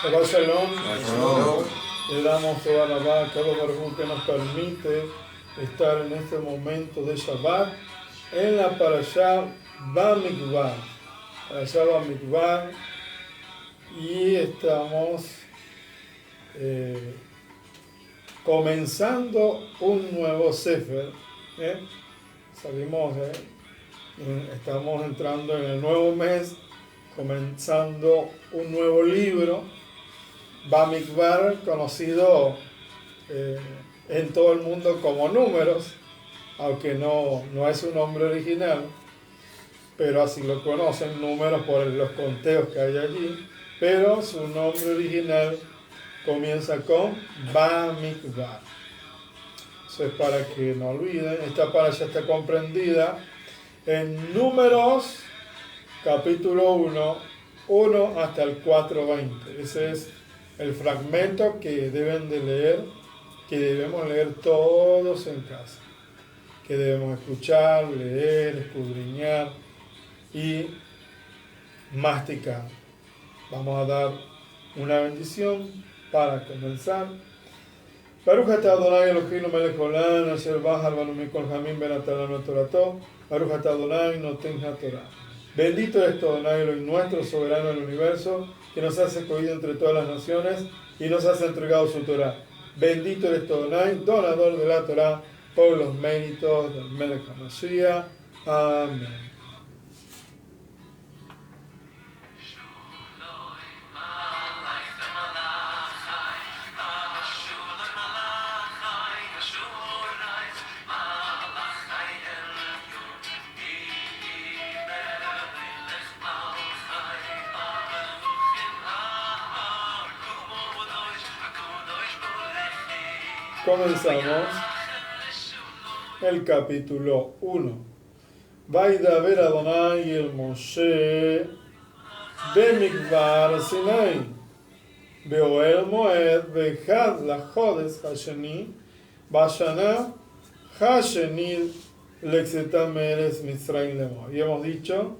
Shabbat Shalom. Shalom. Le damos toda la alabanza a Kadosh Baruj Hu que nos permite estar en este momento de Shabbat en la Parashá Bamidbar. Parashá Bamidbar, y estamos comenzando un nuevo Sefer. Salimos, estamos entrando en el nuevo mes, comenzando un nuevo libro, Bamidbar, conocido en todo el mundo como Números, aunque no es su nombre original, pero así lo conocen, Números, por los conteos que hay allí, pero su nombre original comienza con Bamidbar. Eso es para que no olviden. Esta parasha está comprendida en Números, capítulo 1 hasta el 4:20. Ese es el fragmento que deben de leer, que debemos leer todos en casa, que debemos escuchar, leer, escudriñar y masticar. Vamos a dar una bendición para comenzar. Baruch atah Adonai Eloheinu melech haolam, asher bahar banu mikol hamim ben natan lanu torato. Baruch atah Adonai noten haTorah. Bendito es tu Adonai Elohim, nuestro soberano del universo, que nos has escogido entre todas las naciones y nos has entregado su Torah. Bendito eres tu Adonai, donador de la Torah, por los méritos del Melech HaMashiach. Amén. Comenzamos el capítulo 1. Vaidaber Adonai el Moshe Bemidbar Sinai Beoel Moed Bechad Lachodes Hasheni Bashana Hasheni Lexetam Eres Misraim Lemo. Y hemos dicho: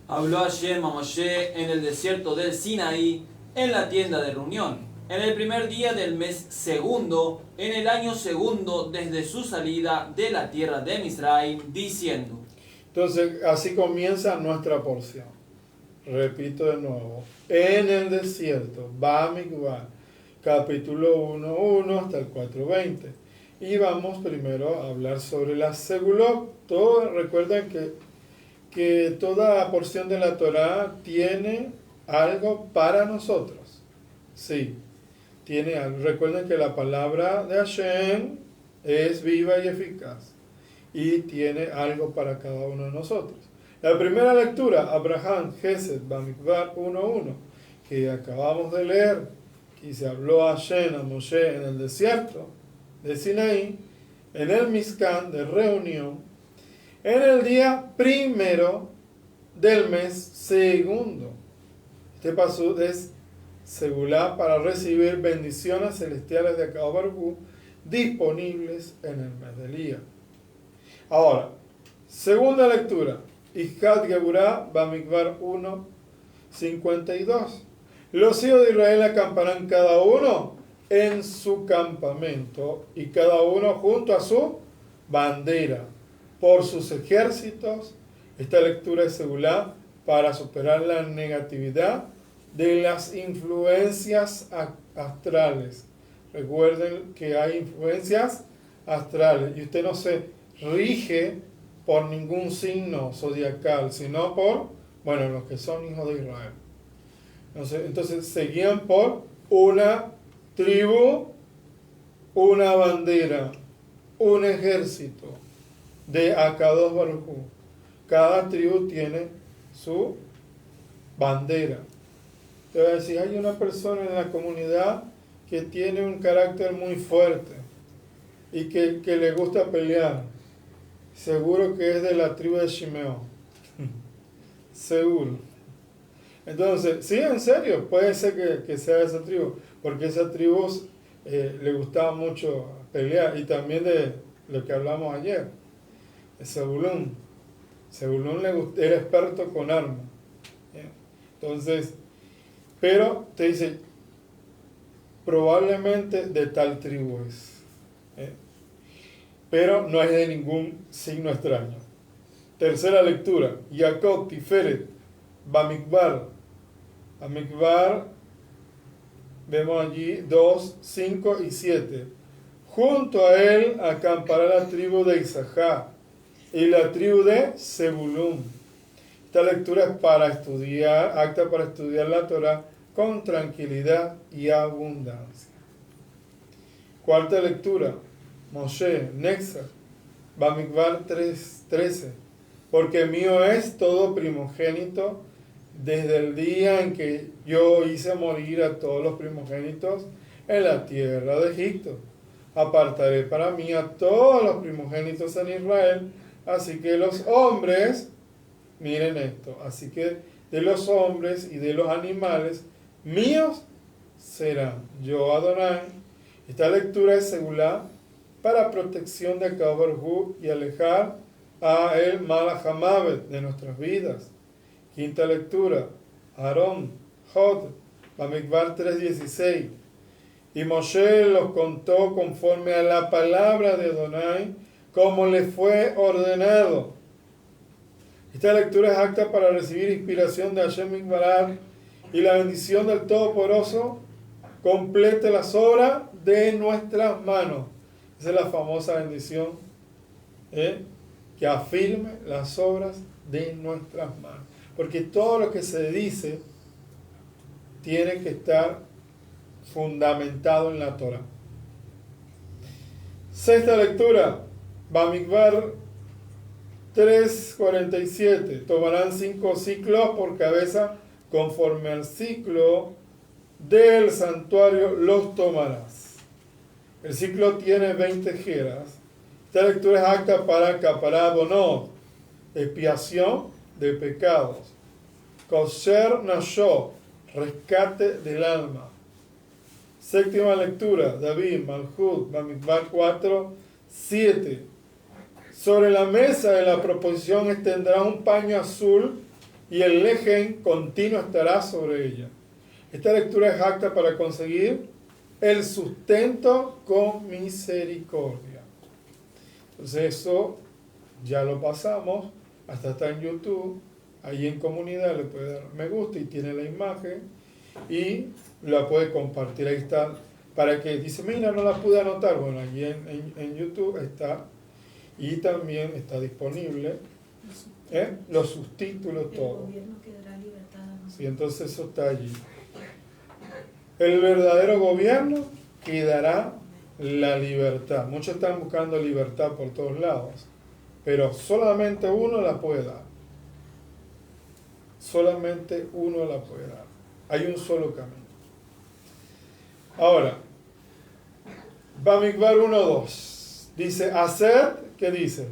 Habló Hashem a Moshe en el desierto del Sinaí, en la tienda de reunión, en el primer día del mes segundo, en el año segundo desde su salida de la tierra de Misraim, diciendo. Entonces, así comienza nuestra porción. Repito de nuevo: en el desierto, Bamidbar, capítulo 1 hasta el 4:20. Y vamos primero a hablar sobre la segulot. Recuerden que toda porción de la Torah tiene algo para nosotros. Sí, tiene algo. Recuerden que la palabra de Hashem es viva y eficaz, y tiene algo para cada uno de nosotros. La primera lectura, Abraham, Gesed, Bamidbar 1:1, que acabamos de leer, que se habló a Hashem, a Moshe en el desierto de Sinaí, en el Mizkan de reunión, en el día primero del mes segundo. Este paso es segulá para recibir bendiciones celestiales de Kadosh Baruj Hu disponibles en el mes del día. Ahora, segunda lectura, Ijad Geburah, Bamidbar 1:52. Los hijos de Israel acamparán cada uno en su campamento y cada uno junto a su bandera por sus ejércitos. Esta lectura es segulá para superar la negatividad de las influencias astrales. Recuerden que hay influencias astrales y usted no se rige por ningún signo zodiacal, sino por, los que son hijos de Israel. Entonces se guían por una tribu, una bandera, un ejército de Akadosh Baruj Hu. Cada tribu tiene su bandera. Te voy a decir, hay una persona en la comunidad que tiene un carácter muy fuerte y que le gusta pelear. Seguro que es de la tribu de Shimeo. Seguro. Entonces, sí, en serio, puede ser que sea de esa tribu, porque esa tribu le gustaba mucho pelear, y también de lo que hablamos ayer, de Zebulún. Zebulún era experto con armas. Entonces, pero te dice, probablemente de tal tribu es. Pero no es de ningún signo extraño. Tercera lectura, Jacob, Tiferet, Bamidbar. Bamidbar, vemos allí 2, 5 y 7. Junto a él acampará la tribu de Isahar y la tribu de Zebulún. Esta lectura es para estudiar, apta para estudiar la Torah con tranquilidad y abundancia. Cuarta lectura, Moshe, Nexa, Bamidbar 13. Porque mío es todo primogénito desde el día en que yo hice morir a todos los primogénitos en la tierra de Egipto. Apartaré para mí a todos los primogénitos en Israel, así que los hombres, miren esto, así que de los hombres y de los animales míos serán. Yo, Adonai. Esta lectura es segula para protección de Kabarhu y alejar a el Malachamavet de nuestras vidas. Quinta lectura, Aarón, Hod, Bamidbar 3:16. Y Moshe los contó conforme a la palabra de Adonai, como le fue ordenado. Esta lectura es apta para recibir inspiración de Hashem Yitbaraj y la bendición del Todopoderoso complete las obras de nuestras manos. Esa es la famosa bendición, que afirme las obras de nuestras manos. Porque todo lo que se dice tiene que estar fundamentado en la Torah. Sexta lectura, Bamidbar 3:47. Tomarán 5 ciclos por cabeza, conforme al ciclo del santuario los tomarás. El ciclo tiene 20 jeras. Esta lectura es apta para capará bonot, expiación de pecados. Kosher nashó, rescate del alma. Séptima lectura, David, Malhut, Bamidbar 4:7. Sobre la mesa de la proposición extenderá un paño azul y el lejen continuo estará sobre ella. Esta lectura es apta para conseguir el sustento con misericordia. Entonces eso ya lo pasamos, hasta está en YouTube, ahí en comunidad le puede dar me gusta y tiene la imagen y la puede compartir, ahí está, para que dice, mira, no la pude anotar, bueno, allí en YouTube está y también está disponible, los subtítulos, todo. El gobierno quedará libertad, ¿no? Sí, entonces eso está allí. El verdadero gobierno quedará la libertad. Muchos están buscando libertad por todos lados, pero solamente uno la puede dar. Solamente uno la puede dar. Hay un solo camino. Ahora, Bamidbar 1:2. Dice, hacer, ¿qué dice?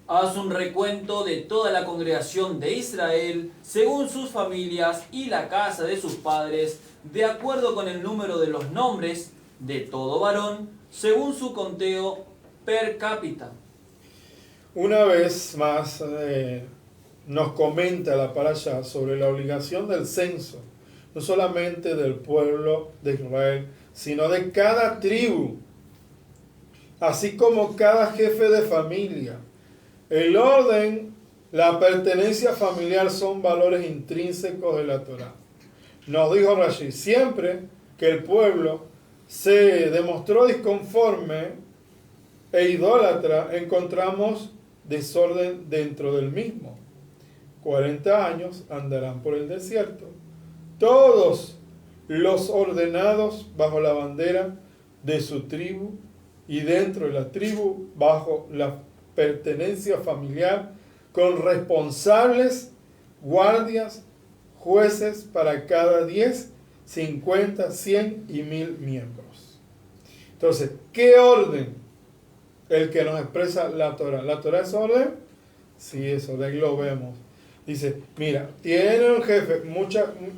Haz un recuento de toda la congregación de Israel, según sus familias y la casa de sus padres, de acuerdo con el número de los nombres de todo varón, según su conteo per cápita. Una vez más nos comenta la parashá sobre la obligación del censo, no solamente del pueblo de Israel, sino de cada tribu, así como cada jefe de familia. El orden, la pertenencia familiar son valores intrínsecos de la Torah. Nos dijo Rashi, siempre que el pueblo se demostró disconforme e idólatra, encontramos desorden dentro del mismo. 40 años andarán por el desierto. Todos los ordenados bajo la bandera de su tribu y dentro de la tribu bajo la pertenencia familiar, con responsables, guardias, jueces para cada 10, 50, 100 y 1000 miembros. Entonces, ¿qué orden el que nos expresa la Torah? ¿La Torah es orden? Sí, es orden, ahí lo vemos. Dice, mira, tiene un jefe,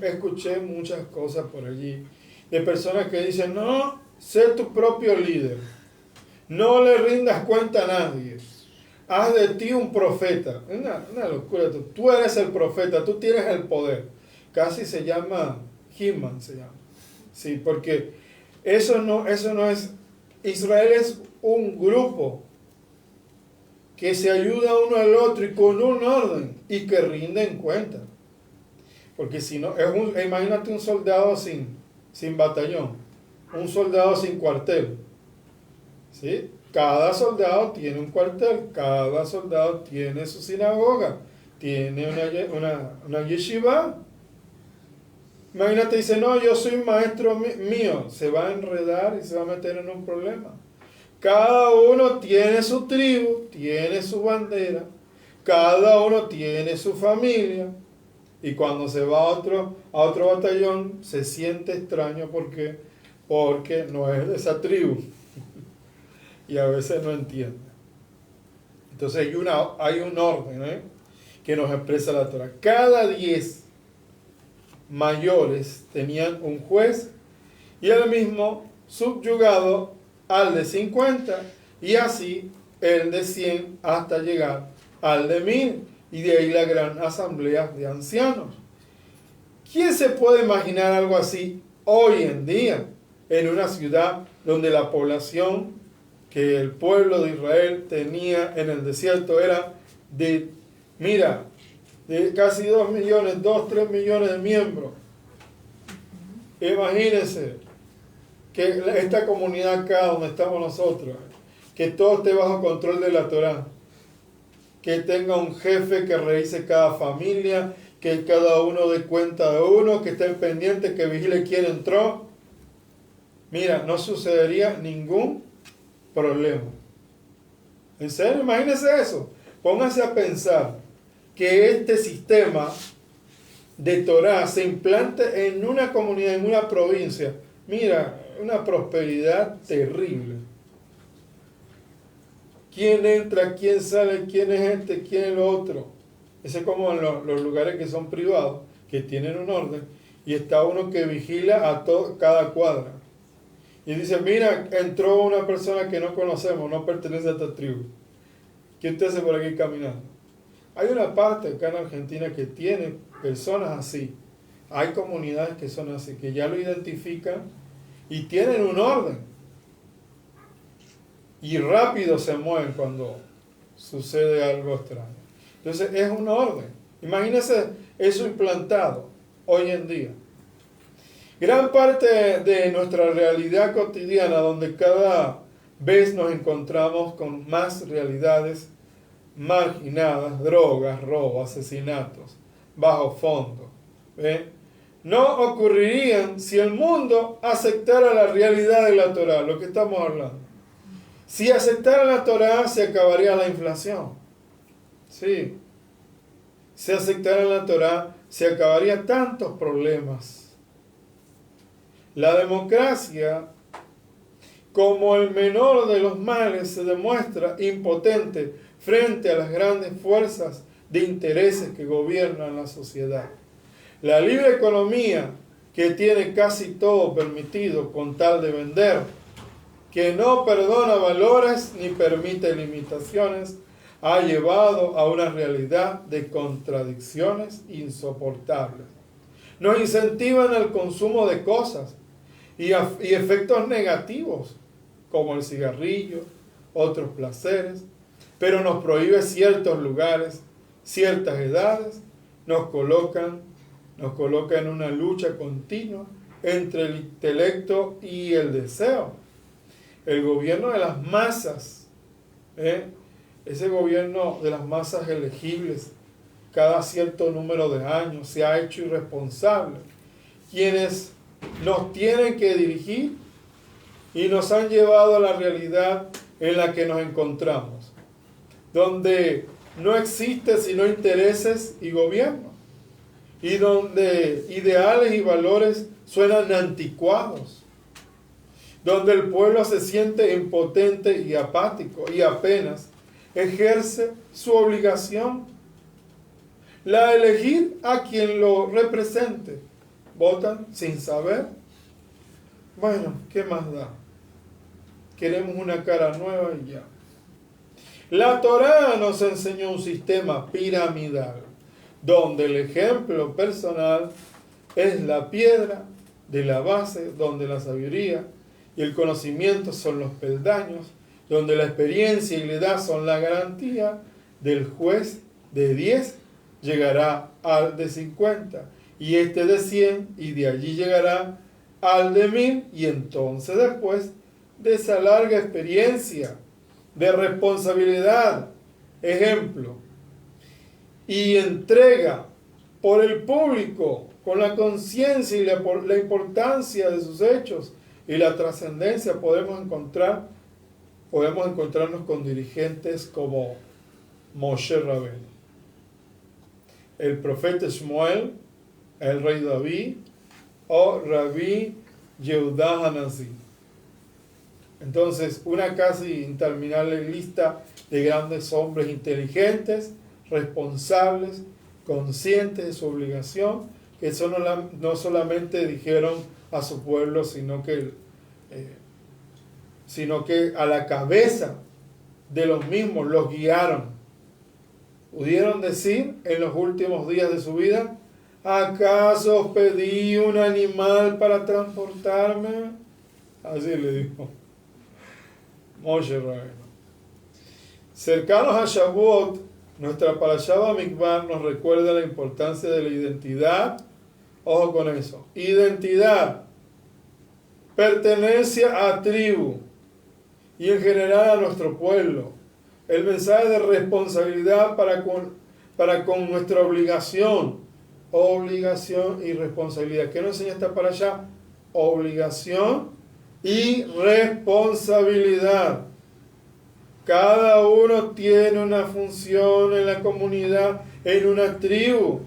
escuché muchas cosas por allí, de personas que dicen, no, sé tu propio líder, no le rindas cuenta a nadie, haz de ti un profeta. Una locura, tú eres el profeta, tú tienes el poder. Casi se llama He-Man, se llama. Sí, porque Eso no es, Israel es un grupo que se ayuda uno al otro y con un orden y que rinden cuenta. Porque si no, imagínate un soldado sin batallón, un soldado sin cuartel, ¿sí? Cada soldado tiene un cuartel, cada soldado tiene su sinagoga, tiene una yeshiva. Imagínate, dice, no, yo soy maestro mío, se va a enredar y se va a meter en un problema. Cada uno tiene su tribu, tiene su bandera, cada uno tiene su familia, y cuando se va a otro batallón se siente extraño porque no es de esa tribu y a veces no entiende. Entonces hay un orden, que nos expresa la Torah. Cada 10 mayores tenían un juez y el mismo subyugado al de 50 y así el de 100 hasta llegar al de 1000 y de ahí la gran asamblea de ancianos. ¿Quién se puede imaginar algo así hoy en día en una ciudad donde la población que el pueblo de Israel tenía en el desierto era de casi 2 millones, 3 millones de miembros? Imagínense que esta comunidad acá donde estamos nosotros, que todo esté bajo control de la Torá, que tenga un jefe que revise cada familia, que cada uno dé cuenta de uno, que estén pendientes, que vigile quién entró. Mira, no sucedería ningún problema. ¿En serio? Imagínense eso. Pónganse a pensar que este sistema de Torá se implante en una comunidad, en una provincia. Mira, una prosperidad terrible. ¿Quién entra? ¿Quién sale? ¿Quién es este? ¿Quién es lo otro? Ese es como en los lugares que son privados, que tienen un orden, y está uno que vigila a cada cuadra. Y dice, mira, entró una persona que no conocemos, no pertenece a esta tribu. ¿Qué usted hace por aquí caminando? Hay una parte acá en Argentina que tiene personas así. Hay comunidades que son así, que ya lo identifican y tienen un orden. Y rápido se mueven cuando sucede algo extraño. Entonces es un orden. Imagínense eso implantado hoy en día. Gran parte de nuestra realidad cotidiana, donde cada vez nos encontramos con más realidades marginadas, drogas, robos, asesinatos, bajo fondo, no ocurrirían si el mundo aceptara la realidad de la Torá, lo que estamos hablando. Si aceptara la Torá, se acabaría la inflación. Sí. Si aceptara la Torá, se acabarían tantos problemas. La democracia, como el menor de los males, se demuestra impotente frente a las grandes fuerzas de intereses que gobiernan la sociedad. La libre economía, que tiene casi todo permitido con tal de vender, que no perdona valores ni permite limitaciones, ha llevado a una realidad de contradicciones insoportables. Nos incentivan el consumo de cosas y efectos negativos, como el cigarrillo, otros placeres, pero nos prohíbe ciertos lugares, ciertas edades, nos coloca en una lucha continua entre el intelecto y el deseo. El gobierno de las masas, ese gobierno de las masas elegibles, cada cierto número de años, se ha hecho irresponsable. Quienes nos tienen que dirigir y nos han llevado a la realidad en la que nos encontramos, donde no existe sino intereses y gobierno, y donde ideales y valores suenan anticuados, donde el pueblo se siente impotente y apático y apenas ejerce su obligación, la de elegir a quien lo represente. Votan sin saber. Bueno, ¿qué más da? Queremos una cara nueva y ya. La Torá nos enseñó un sistema piramidal, donde el ejemplo personal es la piedra de la base, donde la sabiduría y el conocimiento son los peldaños, donde la experiencia y la edad son la garantía, del juez de 10 llegará al de 50, y este de 100, y de allí llegará al de 1000, y entonces después de esa larga experiencia de responsabilidad, ejemplo, y entrega por el público, con la conciencia y la importancia de sus hechos y la trascendencia, podemos encontrarnos con dirigentes como Moshe Rabbeinu, el profeta Shmuel, el rey David o Rabbi Yehudah Hanasi. Entonces, una casi interminable lista de grandes hombres inteligentes, responsables, conscientes de su obligación, que eso no solamente dijeron a su pueblo, sino que a la cabeza de los mismos los guiaron. Pudieron decir en los últimos días de su vida: ¿acaso os pedí un animal para transportarme? Así le dijo Moshe Rabbeinu. Cercanos a Shavuot, nuestra parashá Bamidbar nos recuerda la importancia de la identidad. Ojo con eso. Identidad, pertenencia a tribu y en general a nuestro pueblo. El mensaje de responsabilidad para con nuestra obligación y responsabilidad. ¿Qué nos enseña esta parashá? Obligación y responsabilidad. Cada uno tiene una función en la comunidad, en una tribu.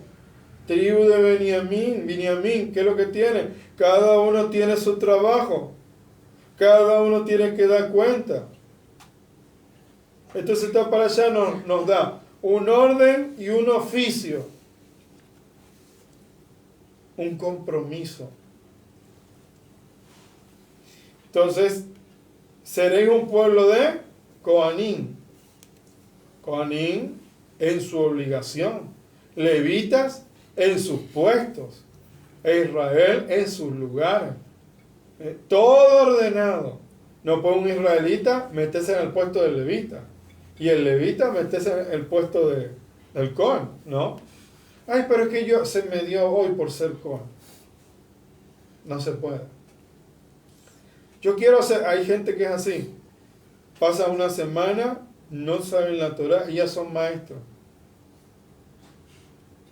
Tribu de Binyamin, ¿qué es lo que tiene? Cada uno tiene su trabajo. Cada uno tiene que dar cuenta. Entonces esta parashá nos da un orden y un oficio. Un compromiso. Entonces, seréis un pueblo de Kohanim. Kohanim en su obligación. Levitas en sus puestos. Israel en sus lugares. Todo ordenado. No puede un israelita meterse en el puesto del levita. Y el levita meterse en el puesto del Cohen. No. Ay, pero es que se me dio hoy por ser Cohen. No se puede. Hay gente que es así. Pasa una semana, no saben la Torah y ya son maestros.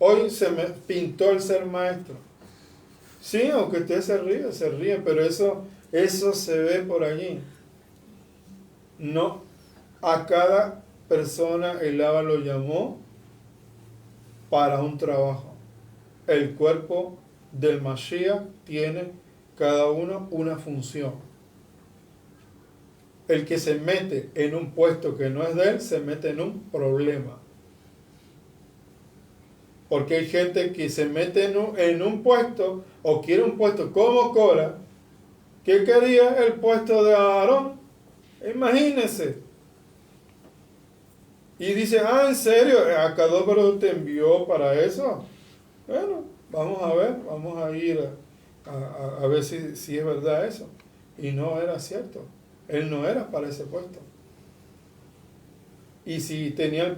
Hoy se me pintó el ser maestro. Sí, aunque usted se ríe, pero eso se ve por allí. No, a cada persona el Abba lo llamó para un trabajo. El cuerpo del Mashiach tiene cada uno una función. El que se mete en un puesto que no es de él, se mete en un problema. Porque hay gente que se mete en un puesto, o quiere un puesto como Cora, que quería el puesto de Aarón. Imagínense. Y dice, ¿en serio? ¿Acadóbaro te envió para eso? Bueno, vamos a ir a ver si es verdad eso. Y no era cierto. Él no era para ese puesto. Y si tendría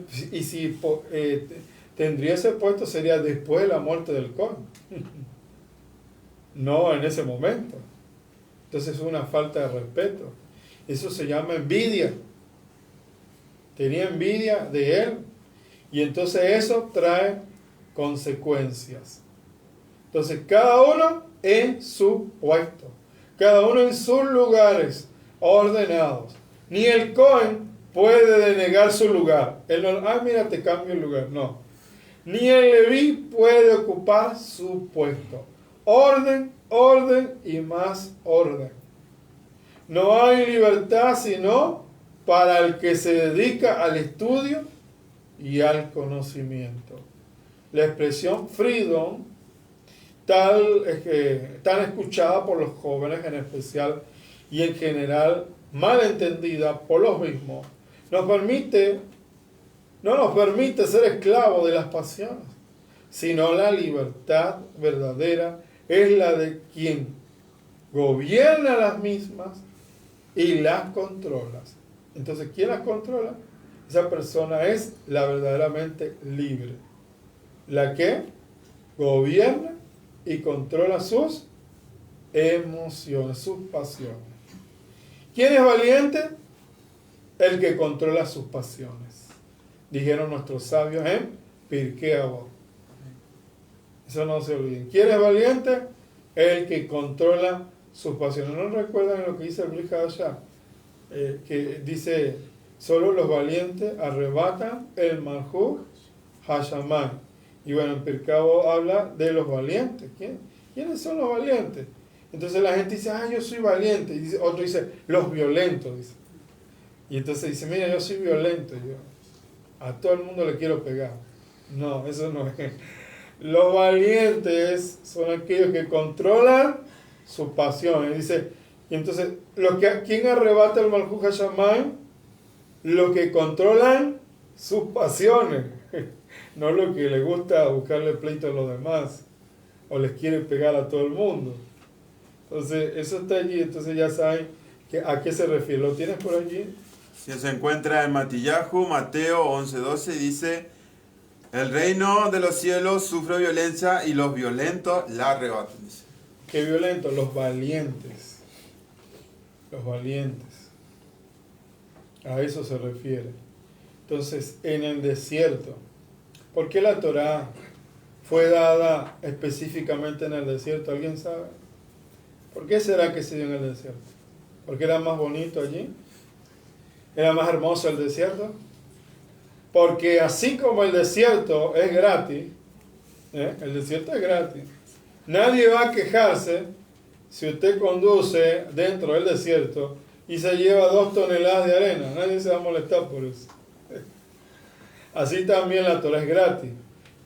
ese puesto sería después de la muerte del Cohen. No en ese momento. Entonces es una falta de respeto. Eso se llama envidia. Tenía envidia de él. Y entonces eso trae consecuencias. Entonces cada uno en su puesto. Cada uno en sus lugares ordenados. Ni el Cohen puede denegar su lugar. Él no, mira, te cambio el lugar. No. Ni el Leví puede ocupar su puesto. Orden, orden y más orden. No hay libertad sino para el que se dedica al estudio y al conocimiento. La expresión freedom, tan escuchada por los jóvenes en especial y en general mal entendida por los mismos, no nos permite ser esclavos de las pasiones, sino la libertad verdadera es la de quien gobierna las mismas y las controlas. Entonces, ¿quién las controla? Esa persona es la verdaderamente libre. La que gobierna y controla sus emociones, sus pasiones. ¿Quién es valiente? El que controla sus pasiones. Dijeron nuestros sabios en Pirkei Avot. Eso no se olviden. ¿Quién es valiente? El que controla sus pasiones. ¿No recuerdan lo que dice el Brit Hadashah? Que dice, solo los valientes arrebatan el Malhut Hashamay. Y bueno, en Pirkei Avot habla de los valientes. ¿Quiénes son los valientes? Entonces la gente dice, yo soy valiente. Y dice, otro dice, los violentos. Dice. Y entonces dice, mira, yo soy violento. Yo a todo el mundo le quiero pegar. No, eso no es. Los valientes son aquellos que controlan sus pasiones. Dice, y entonces, ¿quién arrebata el Malhut Hashamay? Los que controlan sus pasiones. No lo que les gusta buscarle pleito a los demás. O les quiere pegar a todo el mundo. Entonces, eso está allí. Entonces ya saben a qué se refiere. ¿Lo tienes por allí? Si se encuentra en Matillahu, Mateo 11:12, dice: el reino de los cielos sufre violencia y los violentos la arrebatan. Dice. ¿Qué violentos? Los valientes. Los valientes. A eso se refiere. Entonces, en el desierto, ¿por qué la Torá fue dada específicamente en el desierto? ¿Alguien sabe? ¿Por qué será que se dio en el desierto? ¿Porque era más bonito allí? ¿Era más hermoso el desierto? Porque así como el desierto es gratis, el desierto es gratis, nadie va a quejarse si usted conduce dentro del desierto y se lleva 2 toneladas de arena. Nadie se va a molestar por eso. Así también la Torah es gratis.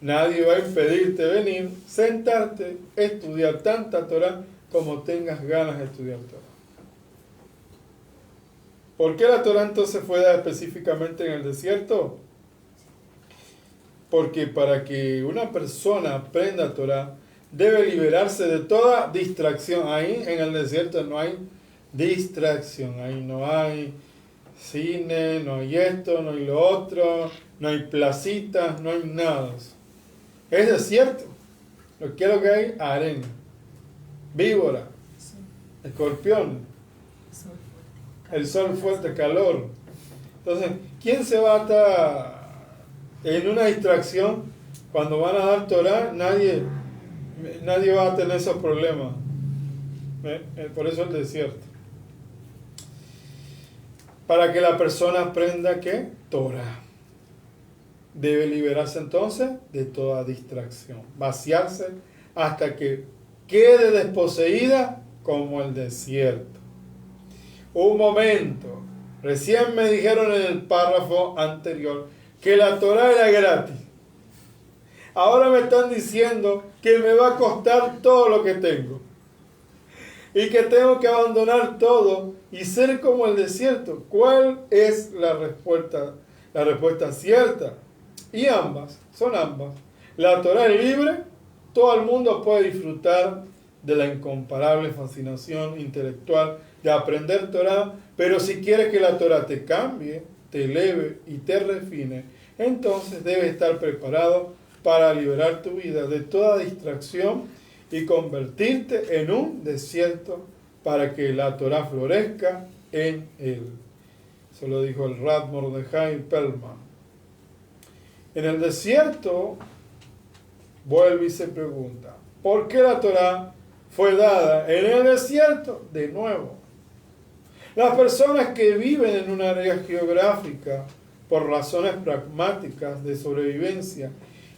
Nadie va a impedirte venir, sentarte, estudiar tanta Torah como tengas ganas de estudiar Torah. ¿Por qué la Torah entonces fue dada específicamente en el desierto? Porque para que una persona aprenda Torah, debe liberarse de toda distracción. Ahí en el desierto no hay distracción, ahí no hay cine, no hay esto, no hay lo otro, no hay placitas, no hay nada. Es desierto. ¿Qué es lo que hay? Arena, víbora, escorpión, el sol fuerte, calor. Entonces, ¿quién se va a estar en una distracción? Cuando van a dar Torah, nadie va a tener esos problemas. Por eso el desierto. Para que la persona aprenda que Torah debe liberarse entonces de toda distracción, vaciarse hasta que quede desposeída como el desierto. Un momento, recién me dijeron en el párrafo anterior que la Torah era gratis. Ahora me están diciendo que me va a costar todo lo que tengo y que tengo que abandonar todo y ser como el desierto. ¿Cuál es la respuesta? La respuesta cierta. Y son ambas. La Torah es libre, todo el mundo puede disfrutar de la incomparable fascinación intelectual de aprender Torah, pero si quieres que la Torah te cambie, te eleve y te refine, entonces debes estar preparado para liberar tu vida de toda distracción y convertirte en un desierto para que la Torah florezca en él. Eso lo dijo el Rav Mordechai Perlman. En el desierto, vuelve y se pregunta, ¿por qué la Torah fue dada en el desierto? De nuevo, las personas que viven en un área geográfica por razones pragmáticas de sobrevivencia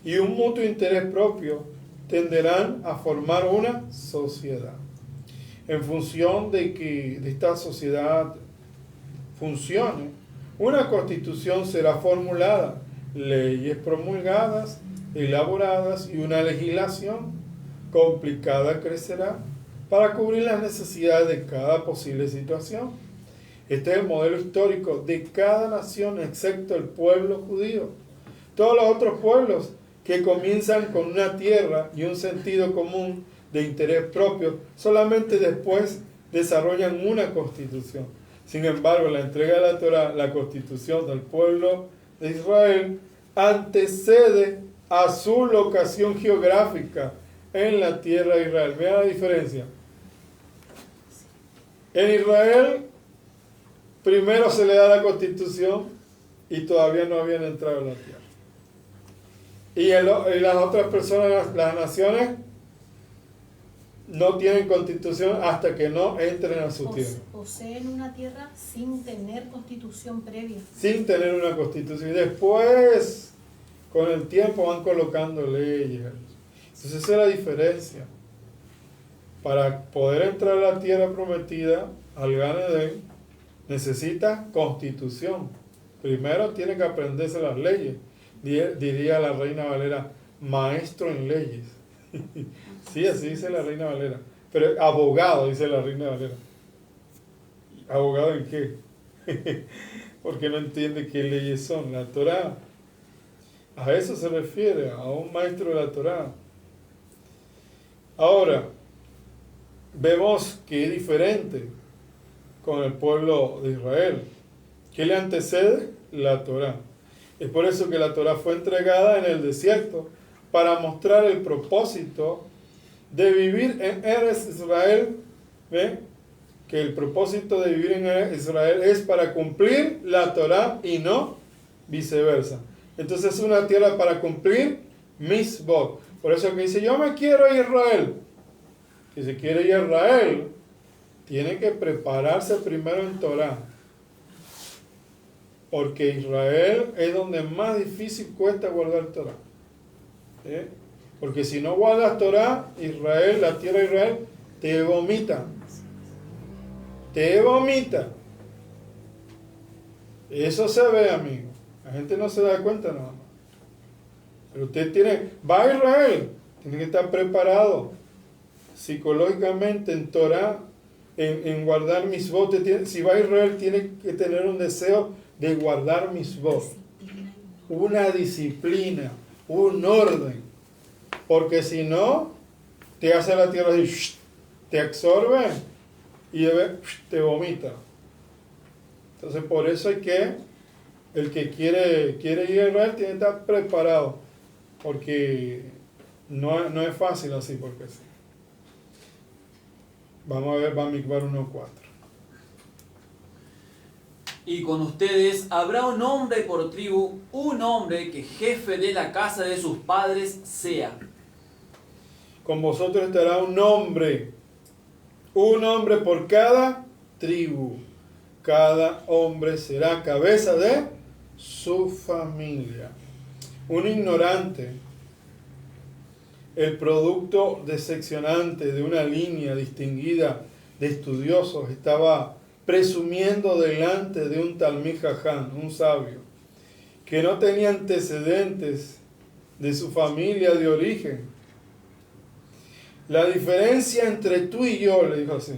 y un mutuo interés propio tenderán a formar una sociedad. En función de que esta sociedad funcione, una constitución será formulada, leyes promulgadas, elaboradas y una legislación complicada crecerá para cubrir las necesidades de cada posible situación. Este es el modelo histórico de cada nación excepto el pueblo judío. Todos los otros pueblos que comienzan con una tierra y un sentido común de interés propio, solamente después desarrollan una constitución. Sin embargo, la entrega de la Torá, la constitución del pueblo de Israel, antecede a su locación geográfica en la tierra de Israel. Vean la diferencia. En Israel, primero se le da la constitución y todavía no habían entrado en la tierra. Y las otras personas, las naciones, no tienen constitución hasta que no entren a su tierra. Poseen una tierra sin tener constitución previa. Sin tener una constitución. Y después, con el tiempo, van colocando leyes. Entonces esa es la diferencia. Para poder entrar a la tierra prometida, al Gan Edén, necesita constitución. Primero tiene que aprenderse las leyes. Diría la Reina Valera, maestro en leyes. Sí, así dice la Reina Valera. Pero abogado, dice la Reina Valera. ¿Abogado en qué? Porque no entiende qué leyes son. La Torá. A eso se refiere, a un maestro de la Torá. Ahora, vemos que es diferente con el pueblo de Israel. ¿Qué le antecede? La Torá. Es por eso que la Torá fue entregada en el desierto, para mostrar el propósito de vivir en Eretz Israel. ¿Ven? Que el propósito de vivir en Eretz Israel es para cumplir la Torá y no viceversa. Entonces es una tierra para cumplir Mitzvot. Por eso que dice, yo me quiero ir a Israel. Que si quiere ir a Israel, tiene que prepararse primero en Torá. Porque Israel es donde más difícil cuesta guardar Torá. ¿Sí? Porque si no guardas Torá, Israel, la tierra de Israel, te vomita. Te vomita. Eso se ve, amigo. La gente no se da cuenta nada más. Pero usted va a Israel, tiene que estar preparado psicológicamente en Torá, en guardar Mitzvot. Si va a Israel, tiene que tener un deseo de guardar Mitzvot. Una disciplina, un orden. Porque si no, te hace la tierra así, te absorbe y te vomita. Entonces, por eso es que el que quiere ir a Israel tiene que estar preparado. Porque no es fácil así, porque sí. Vamos a ver Bamidbar 1:4. Y con ustedes habrá un hombre por tribu, un hombre que jefe de la casa de sus padres sea. Con vosotros estará un hombre por cada tribu. Cada hombre será cabeza de su familia. Un ignorante, el producto decepcionante de una línea distinguida de estudiosos, estaba presumiendo delante de un Talmid Jajam, un sabio, que no tenía antecedentes de su familia de origen. La diferencia entre tú y yo, le dijo así,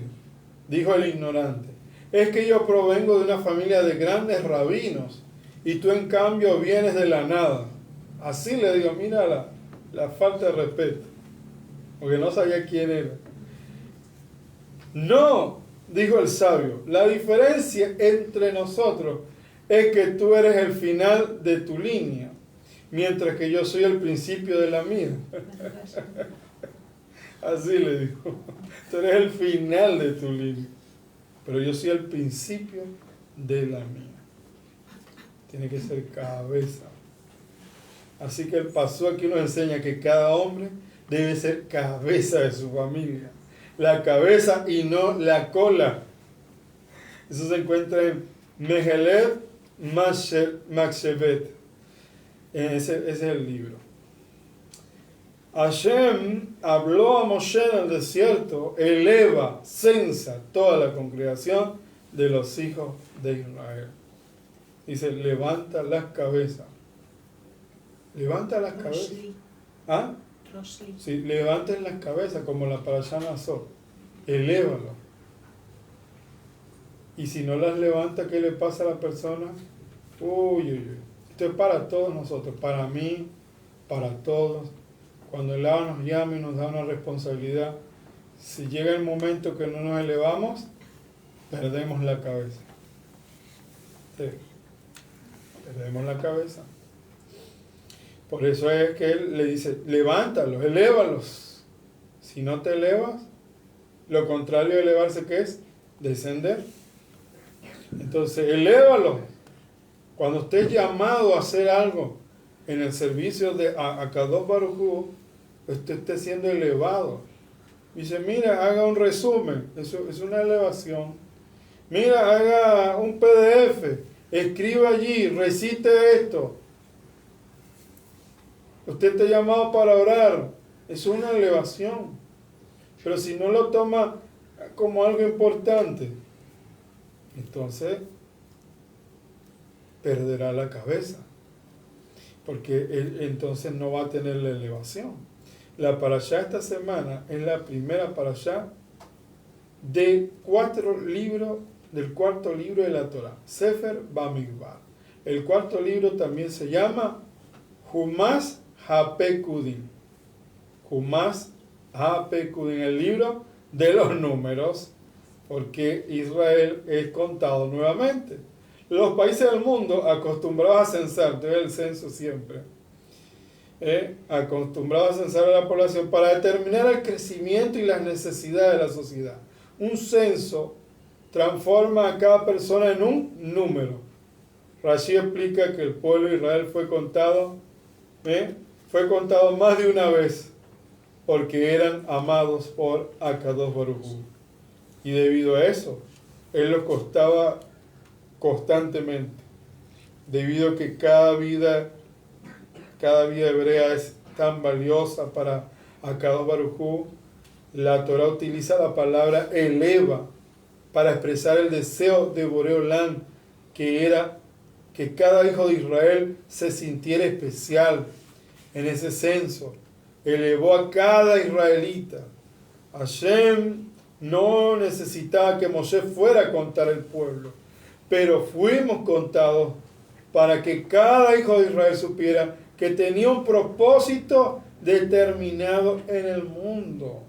dijo el ignorante, es que yo provengo de una familia de grandes rabinos y tú en cambio vienes de la nada. Así le digo, mira la falta de respeto, porque no sabía quién era. No, dijo el sabio, la diferencia entre nosotros es que tú eres el final de tu línea, mientras que yo soy el principio de la mía. Así le dijo, tú eres el final de tu línea, pero yo soy el principio de la mía. Tiene que ser cabeza. Así que el pasú aquí nos enseña que cada hombre debe ser cabeza de su familia. La cabeza y no la cola. Eso se encuentra en Mehelet Machshevet. Ese es el libro. Hashem habló a Moshe en el desierto, eleva, censa toda la congregación de los hijos de Israel. Dice, levanta las cabezas. Levanta las cabezas. ¿Ah? Sí, levanten las cabezas como la Parashá Nazor. Elévalo. Y si no las levanta, ¿qué le pasa a la persona? Uy. Esto es para todos nosotros, para mí, para todos. Cuando el Abba nos llama y nos da una responsabilidad, si llega el momento que no nos elevamos, perdemos la cabeza. perdemos la cabeza. Por eso es que él le dice, levántalos, elévalos. Si no te elevas, lo contrario de elevarse, ¿qué es? Descender. Entonces, elévalos. Cuando estés llamado a hacer algo en el servicio de Akadosh Baruj Hu, usted esté siendo elevado. Dice, mira, haga un resumen. Eso es una elevación. Mira, haga un PDF. Escriba allí, recite esto. Usted está llamado para orar. Es una elevación. Pero si no lo toma como algo importante, entonces perderá la cabeza. Porque él entonces no va a tener la elevación. La parashá esta semana es la primera parashá de 4 libros, del cuarto libro de la Torah, Sefer Bamidbar. El cuarto libro también se llama Humas HaPekudin. Humas HaPekudin, el libro de los números, porque Israel es contado nuevamente. Los países del mundo acostumbrados a censar, tuve el censo siempre, acostumbrados a censar a la población para determinar el crecimiento y las necesidades de la sociedad. Un censo transforma a cada persona en un número. Rashi explica que el pueblo de Israel fue contado más de una vez, porque eran amados por Akadosh Baruj Hu. Y debido a eso, él los costaba constantemente, debido a que cada vida hebrea es tan valiosa para Akadosh Baruj Hu. La Torah utiliza la palabra eleva para expresar el deseo de Boreolán, que era que cada hijo de Israel se sintiera especial en ese censo. Elevó a cada israelita. Hashem no necesitaba que Moshe fuera a contar el pueblo, pero fuimos contados para que cada hijo de Israel supiera que tenía un propósito determinado en el mundo.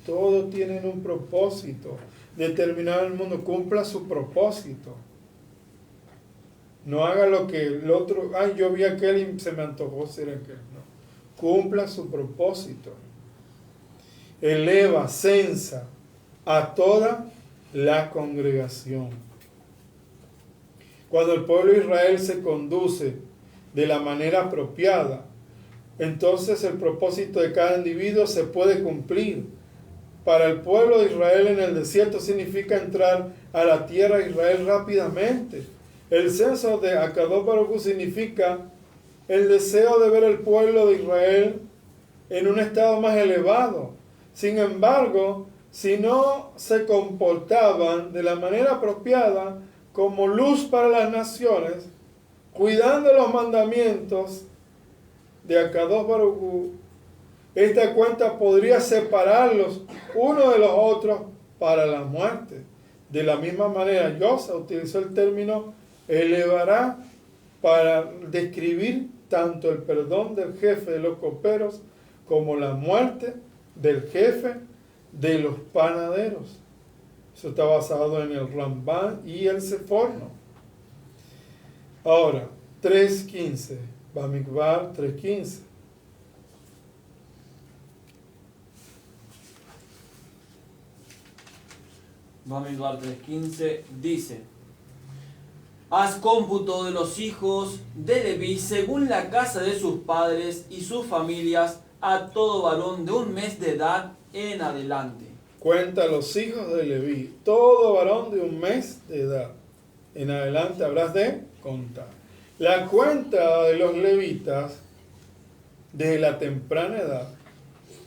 Todos tienen un propósito determinado en el mundo. Cumpla su propósito. No haga lo que el otro, yo vi a aquel y se me antojó ser aquel. No. Cumpla su propósito. Eleva, censa a toda la congregación. Cuando el pueblo de Israel se conduce de la manera apropiada, entonces el propósito de cada individuo se puede cumplir. Para el pueblo de Israel en el desierto significa entrar a la tierra de Israel rápidamente. El censo de Akadosh Baruj Hu significa el deseo de ver el pueblo de Israel en un estado más elevado. Sin embargo, si no se comportaban de la manera apropiada como luz para las naciones, cuidando los mandamientos de Akadosh Baruj Hu, esta cuenta podría separarlos uno de los otros para la muerte. De la misma manera, Yosa utilizó el término elevará para describir tanto el perdón del jefe de los coperos como la muerte del jefe de los panaderos. Eso está basado en el Ramban y el Seforno. Ahora, 3.15, Bamidbar 3.15. Bamidbar 3.15 dice: haz cómputo de los hijos de Leví según la casa de sus padres y sus familias, a todo varón de un mes de edad en adelante. Cuenta a los hijos de Leví, todo varón de un mes de edad en adelante habrás de contar. La cuenta de los levitas desde la temprana edad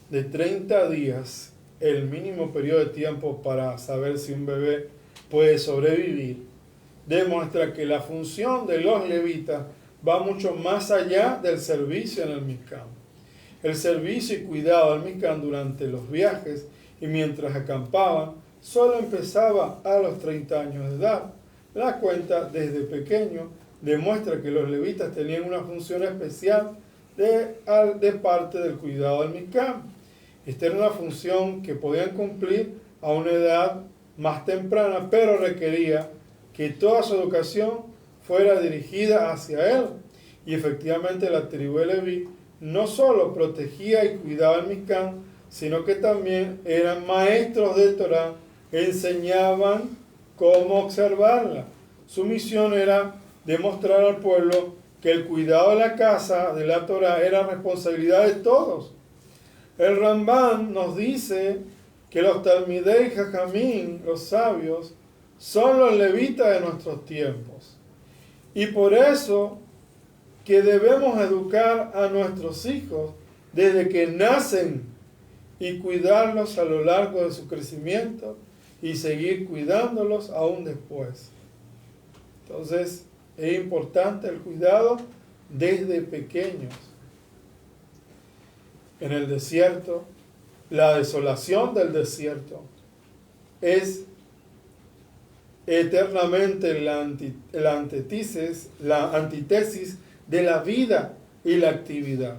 de 30 días, el mínimo periodo de tiempo para saber si un bebé puede sobrevivir, demuestra que la función de los levitas va mucho más allá del servicio en el Mishkan. El servicio y cuidado del Mishkan durante los viajes y mientras acampaban solo empezaba a los 30 años de edad. La cuenta desde pequeño demuestra que los levitas tenían una función especial de parte del cuidado del Mishkan. Esta era una función que podían cumplir a una edad más temprana, pero requería que que toda su educación fuera dirigida hacia él. Y efectivamente la tribu de Leví no solo protegía y cuidaba el Mishkan, sino que también eran maestros de Torah, enseñaban cómo observarla. Su misión era demostrar al pueblo que el cuidado de la casa de la Torah era responsabilidad de todos. El Rambam nos dice que los Talmidei Jajamín, los sabios, son los levitas de nuestros tiempos. Y por eso que debemos educar a nuestros hijos desde que nacen y cuidarlos a lo largo de su crecimiento y seguir cuidándolos aún después. Entonces, es importante el cuidado desde pequeños. En el desierto, la desolación del desierto es eternamente la antítesis de la vida y la actividad.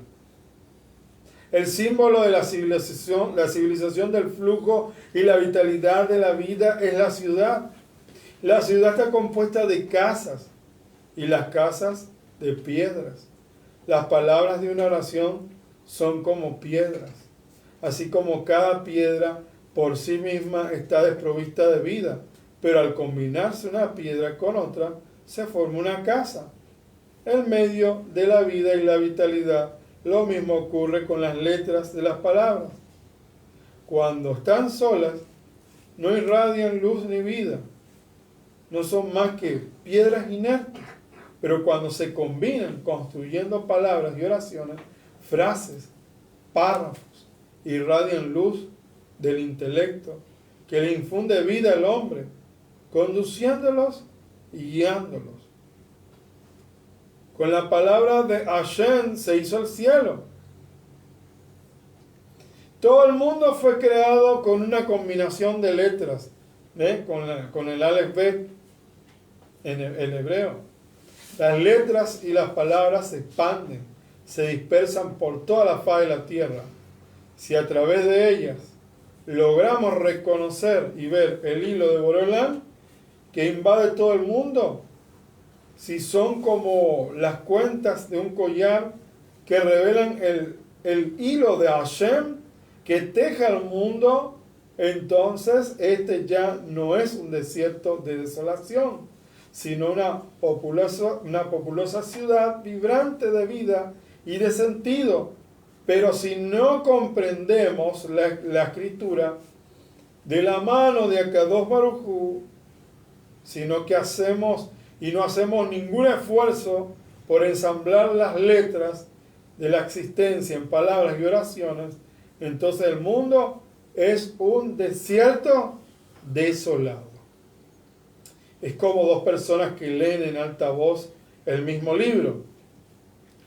El símbolo de la civilización del flujo y la vitalidad de la vida es la ciudad. La ciudad está compuesta de casas y las casas de piedras. Las palabras de una oración son como piedras, así como cada piedra por sí misma está desprovista de vida, pero al combinarse una piedra con otra, se forma una casa. En medio de la vida y la vitalidad, lo mismo ocurre con las letras de las palabras. Cuando están solas, no irradian luz ni vida. No son más que piedras inertes. Pero cuando se combinan construyendo palabras y oraciones, frases, párrafos, irradian luz del intelecto que le infunde vida al hombre, conduciéndolos y guiándolos. Con la palabra de Hashem se hizo el cielo. Todo el mundo fue creado con una combinación de letras, con el Aleph Bet en el hebreo. Las letras y las palabras se expanden, se dispersan por toda la faz de la tierra. Si a través de ellas logramos reconocer y ver el hilo de Borolán que invade todo el mundo, si son como las cuentas de un collar que revelan el hilo de Hashem que teja el mundo, entonces este ya no es un desierto de desolación, sino una populosa ciudad vibrante de vida y de sentido. Pero si no comprendemos la escritura de la mano de Akadosh Baruj Hu, sino que no hacemos ningún esfuerzo por ensamblar las letras de la existencia en palabras y oraciones, entonces el mundo es un desierto desolado. Es como dos personas que leen en alta voz el mismo libro.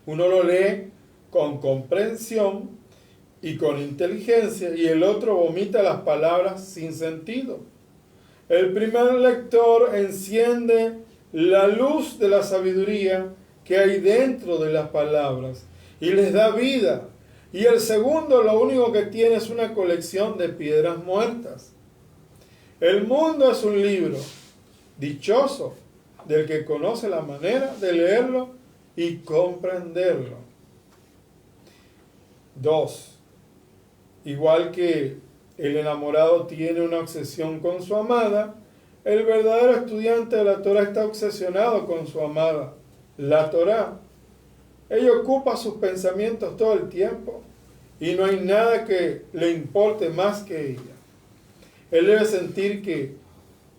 Uno lo lee con comprensión y con inteligencia, y el otro vomita las palabras sin sentido. El primer lector enciende la luz de la sabiduría que hay dentro de las palabras y les da vida. Y el segundo lo único que tiene es una colección de piedras muertas. El mundo es un libro. Dichoso del que conoce la manera de leerlo y comprenderlo. 2. Igual que el enamorado tiene una obsesión con su amada, el verdadero estudiante de la Torah está obsesionado con su amada, la Torah. Ella ocupa sus pensamientos todo el tiempo y no hay nada que le importe más que ella. Él debe sentir que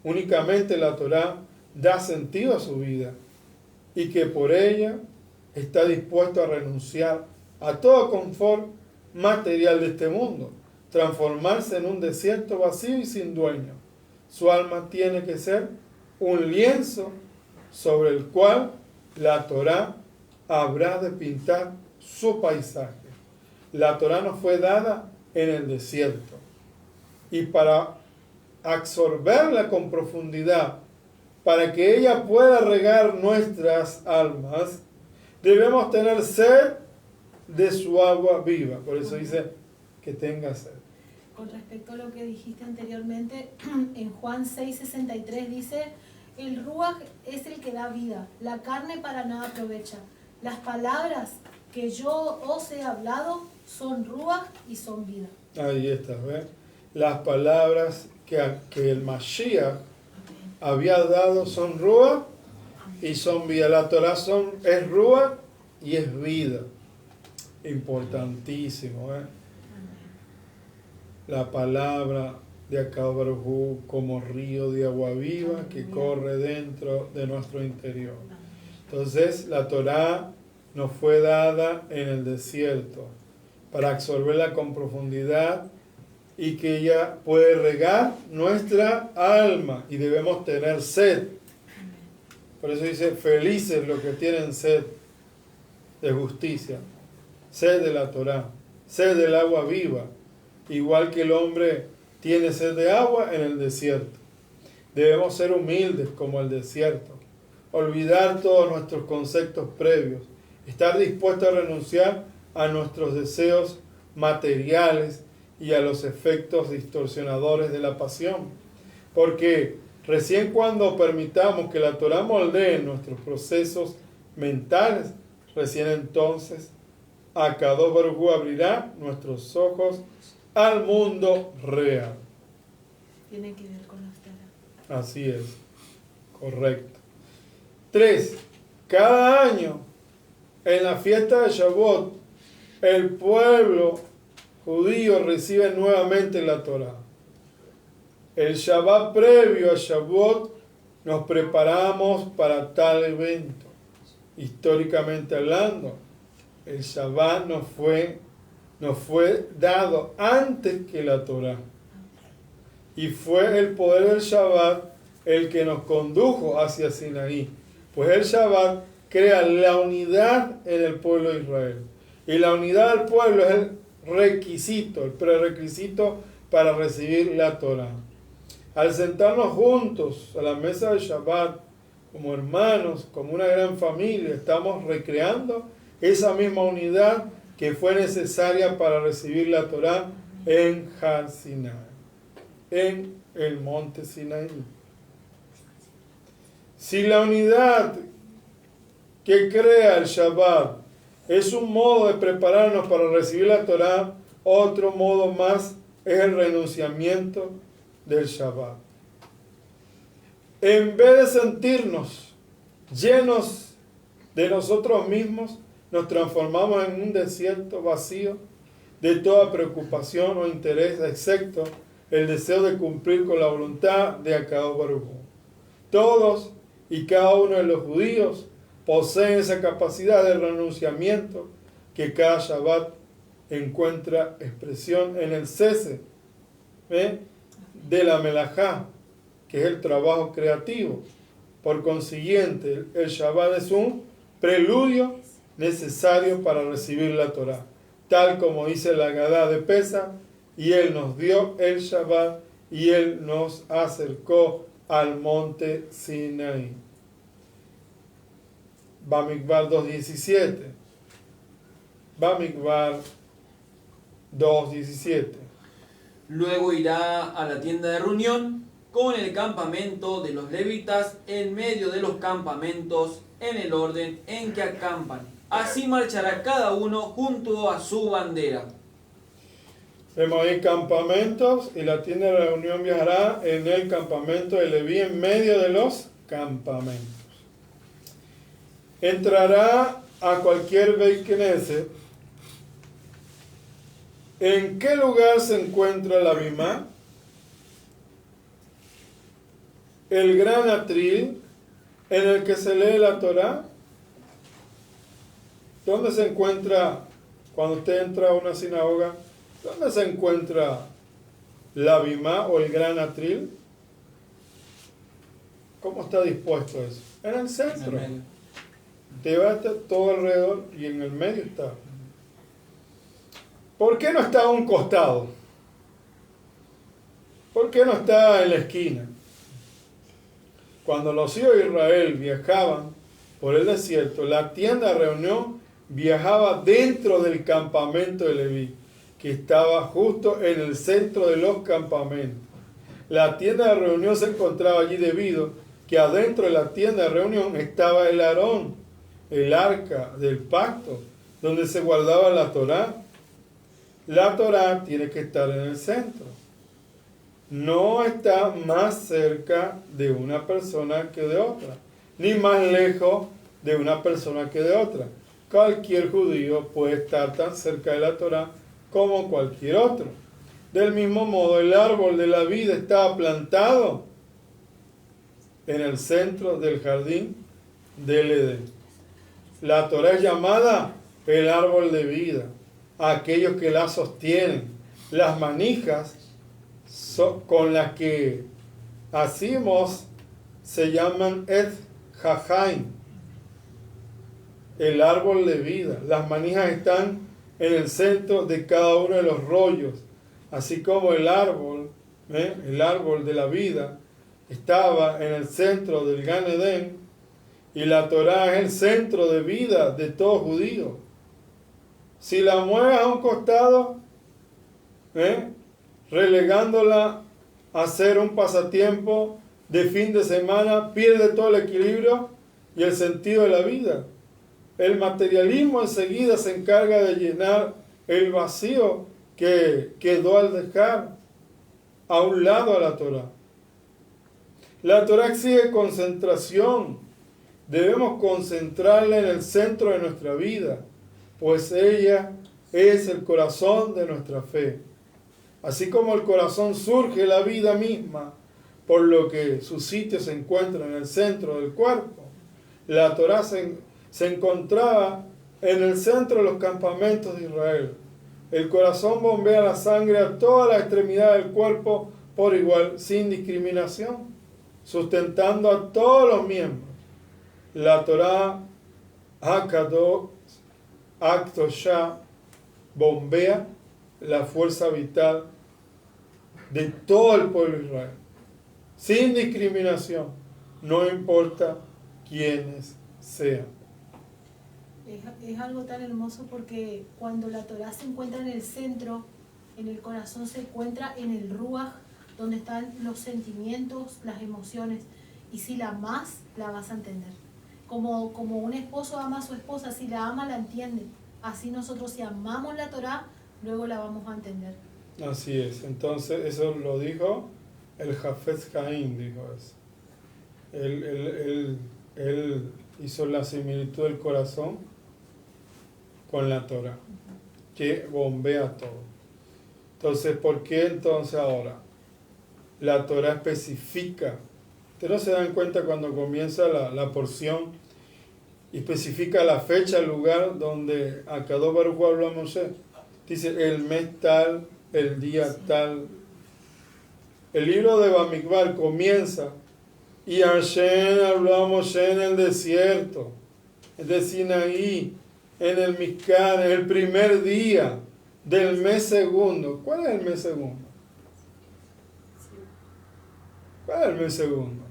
únicamente la Torah da sentido a su vida y que por ella está dispuesto a renunciar a todo confort material de este mundo, transformarse en un desierto vacío y sin dueño. Su alma tiene que ser un lienzo sobre el cual la Torah habrá de pintar su paisaje. La Torah nos fue dada en el desierto y para absorberla con profundidad, para que ella pueda regar nuestras almas, debemos tener sed de su agua viva. Por eso dice que tenga sed. Con respecto a lo que dijiste anteriormente, en Juan 6:63 dice, El ruaj es el que da vida, la carne para nada aprovecha. Las palabras que yo os he hablado son ruaj y son vida. Ahí está, ¿ves? Las palabras que el Mashiach había dado son ruaj y son vida. La Torah es ruaj y es vida. Importantísimo, ¿eh? La palabra de Akadosh Baruj Hu como río de agua viva que corre dentro de nuestro interior. Entonces, la Torah nos fue dada en el desierto para absorberla con profundidad y que ella puede regar nuestra alma y debemos tener sed. Por eso dice, felices los que tienen sed de justicia, sed de la Torah, sed del agua viva, igual que el hombre tiene sed de agua en el desierto. Debemos ser humildes como el desierto, olvidar todos nuestros conceptos previos, estar dispuestos a renunciar a nuestros deseos materiales y a los efectos distorsionadores de la pasión. Porque recién cuando permitamos que la Torah moldee nuestros procesos mentales, recién entonces Akadosh Baruj Hu abrirá nuestros ojos al mundo real. Tiene que ver con la Torah. Así es, correcto. 3. Cada año, en la fiesta de Shavuot, el pueblo judío recibe nuevamente la Torah. El Shabbat previo a Shavuot nos preparamos para tal evento. Históricamente hablando, el Shabbat nos fue dado antes que la Torah. Y fue el poder del Shabbat el que nos condujo hacia Sinaí. Pues el Shabbat crea la unidad en el pueblo de Israel. Y la unidad del pueblo es el requisito, el prerequisito para recibir la Torah. Al sentarnos juntos a la mesa del Shabbat, como hermanos, como una gran familia, estamos recreando esa misma unidad que fue necesaria para recibir la Torah en Har Sinai, en el monte Sinaí. Si la unidad que crea el Shabbat es un modo de prepararnos para recibir la Torah, otro modo más es el renunciamiento del Shabbat. En vez de sentirnos llenos de nosotros mismos, nos transformamos en un desierto vacío de toda preocupación o interés, excepto el deseo de cumplir con la voluntad de Akadosh Baruj Hu. Todos y cada uno de los judíos poseen esa capacidad de renunciamiento que cada Shabbat encuentra expresión en el cese de la melajá, que es el trabajo creativo. Por consiguiente, el Shabbat es un preludio necesario para recibir la Torah, tal como dice la Agadá de Pesach, y Él nos dio el Shabbat y Él nos acercó al monte Sinaí. Bamidbar 2.17. Bamidbar 2.17. Luego irá a la tienda de reunión con el campamento de los levitas en medio de los campamentos en el orden en que acampan. Así marchará cada uno junto a su bandera. Vemos ahí campamentos y la tienda de reunión viajará en el campamento de Leví en medio de los campamentos. Entrará a cualquier Beit Knesset. ¿En qué lugar se encuentra la Bimá? El gran atril en el que se lee la Torah. ¿Dónde se encuentra cuando usted entra a una sinagoga? ¿Dónde se encuentra la Bimá o el gran atril? ¿Cómo está dispuesto eso? En el centro. Te va a estar todo alrededor y en el medio está. ¿Por qué no está a un costado? ¿Por qué no está en la esquina? Cuando los hijos de Israel viajaban por el desierto, la tienda de reunión viajaba dentro del campamento de Leví, que estaba justo en el centro de los campamentos. La tienda de reunión se encontraba allí debido que adentro de la tienda de reunión estaba el Aarón, el arca del pacto, donde se guardaba la Torá. La Torá tiene que estar en el centro. No está más cerca de una persona que de otra, ni más lejos de una persona que de otra. Cualquier judío puede estar tan cerca de la Torá como cualquier otro. Del mismo modo, el árbol de la vida estaba plantado en el centro del jardín del Edén. La Torá es llamada el árbol de vida. Aquellos que la sostienen, las manijas con las que hacemos se llaman Et Jajaim, el árbol de vida. Las manijas están en el centro de cada uno de los rollos, así como el árbol de la vida estaba en el centro del Gan Edén, y la Torá es el centro de vida de todo judío. Si la mueves a un costado, relegándola a ser un pasatiempo de fin de semana, pierde todo el equilibrio y el sentido de la vida. El materialismo enseguida se encarga de llenar el vacío que quedó al dejar a un lado a la Torá. La Torá exige concentración. Debemos concentrarla en el centro de nuestra vida, pues ella es el corazón de nuestra fe. Así como el corazón surge la vida misma, por lo que su sitio se encuentra en el centro del cuerpo, la Torá se encontraba en el centro de los campamentos de Israel. El corazón bombea la sangre a todas las extremidades del cuerpo por igual, sin discriminación, sustentando a todos los miembros. La Torá Hakadosh Akdoshá bombea la fuerza vital de todo el pueblo de Israel, sin discriminación, no importa quiénes sean. Es algo tan hermoso porque cuando la Torá se encuentra en el centro, en el corazón se encuentra en el Ruach, donde están los sentimientos, las emociones, y si la amas, la vas a entender. Como un esposo ama a su esposa, si la ama, la entiende. Así nosotros, si amamos la Torá, luego la vamos a entender. Así es. Entonces, eso lo dijo el Hafez Haim, dijo eso. Él hizo la similitud del corazón con la Torá, que bombea todo. Entonces, ¿por qué entonces ahora la Torá especifica? Ustedes no se dan cuenta cuando comienza la porción y especifica la fecha, el lugar donde Akadosh Baruj Hu habló a Moshe. Dice el mes tal, el día tal. El libro de Bamidbar comienza y Hashem habló a Moshe en el desierto, de Sinaí, en el Mizkan, el primer día del mes segundo. ¿Cuál es el mes segundo? ¿Cuál es el mes segundo?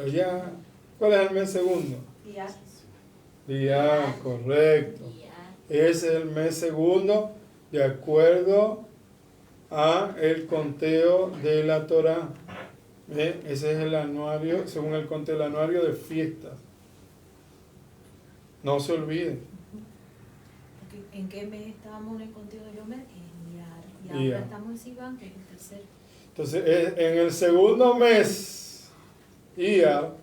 Allá. ¿Cuál es el mes segundo? Día, correcto. Ese es el mes segundo de acuerdo a el conteo de la Torá. Ese es el anuario, según el conteo del anuario de fiestas. No se olviden. ¿En qué mes estábamos en el conteo de Yomer? En Iyar. Y ahora estamos en Sivan, que es el tercero. Entonces, en el segundo mes, Iyar,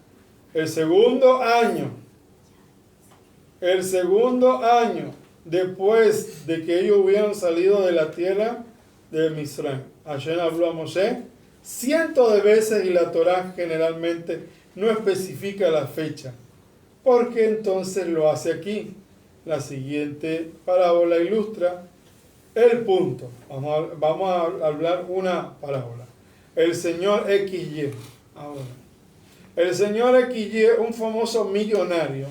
el segundo año después de que ellos hubieran salido de la tierra de Misraim, Hashem habló a Moshe cientos de veces y la Torá generalmente no especifica la fecha. ¿Por qué entonces lo hace aquí? La siguiente parábola ilustra el punto. Vamos a hablar una parábola. El señor XY. Ahora, el señor XY, un famoso millonario,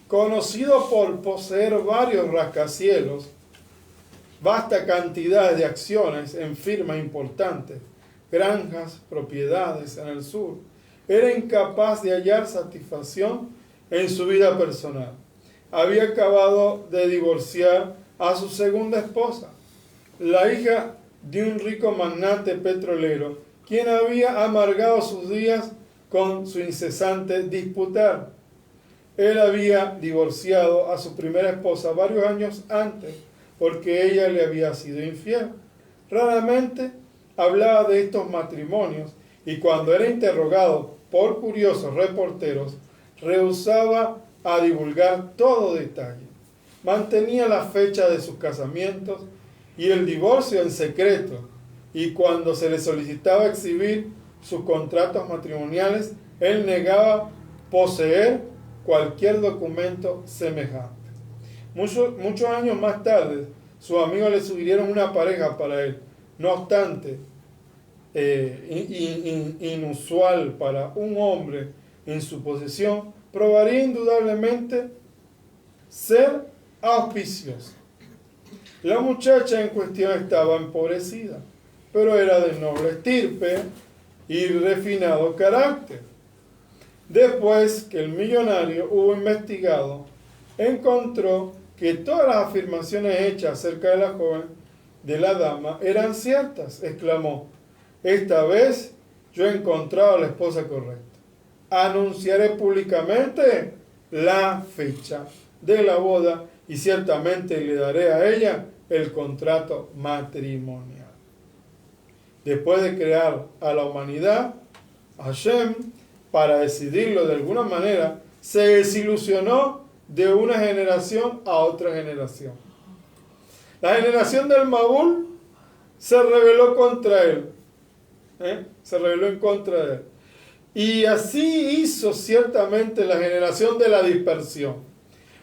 conocido por poseer varios rascacielos, vasta cantidad de acciones en firmas importantes, granjas, propiedades en el sur, era incapaz de hallar satisfacción en su vida personal. Había acabado de divorciar a su segunda esposa, la hija de un rico magnate petrolero, quien había amargado sus días con su incesante disputar. Él había divorciado a su primera esposa varios años antes porque ella le había sido infiel. Raramente hablaba de estos matrimonios y cuando era interrogado por curiosos reporteros, rehusaba a divulgar todo detalle. Mantenía la fecha de sus casamientos y el divorcio en secreto, y cuando se le solicitaba exhibir sus contratos matrimoniales, él negaba poseer cualquier documento semejante. Muchos años más tarde, sus amigos le sugirieron una pareja para él. No obstante, inusual para un hombre en su posición, probaría indudablemente ser auspiciosa. La muchacha en cuestión estaba empobrecida, pero era de noble estirpe y refinado carácter. Después que el millonario hubo investigado, encontró que todas las afirmaciones hechas acerca de la joven, de la dama, eran ciertas. Exclamó: esta vez yo he encontrado a la esposa correcta. Anunciaré públicamente la fecha de la boda y ciertamente le daré a ella el contrato matrimonial. Después de crear a la humanidad, Hashem, para decidirlo de alguna manera, se desilusionó de una generación a otra generación. La generación del Mabul se rebeló contra él. Se rebeló en contra de él. Y así hizo ciertamente la generación de la dispersión.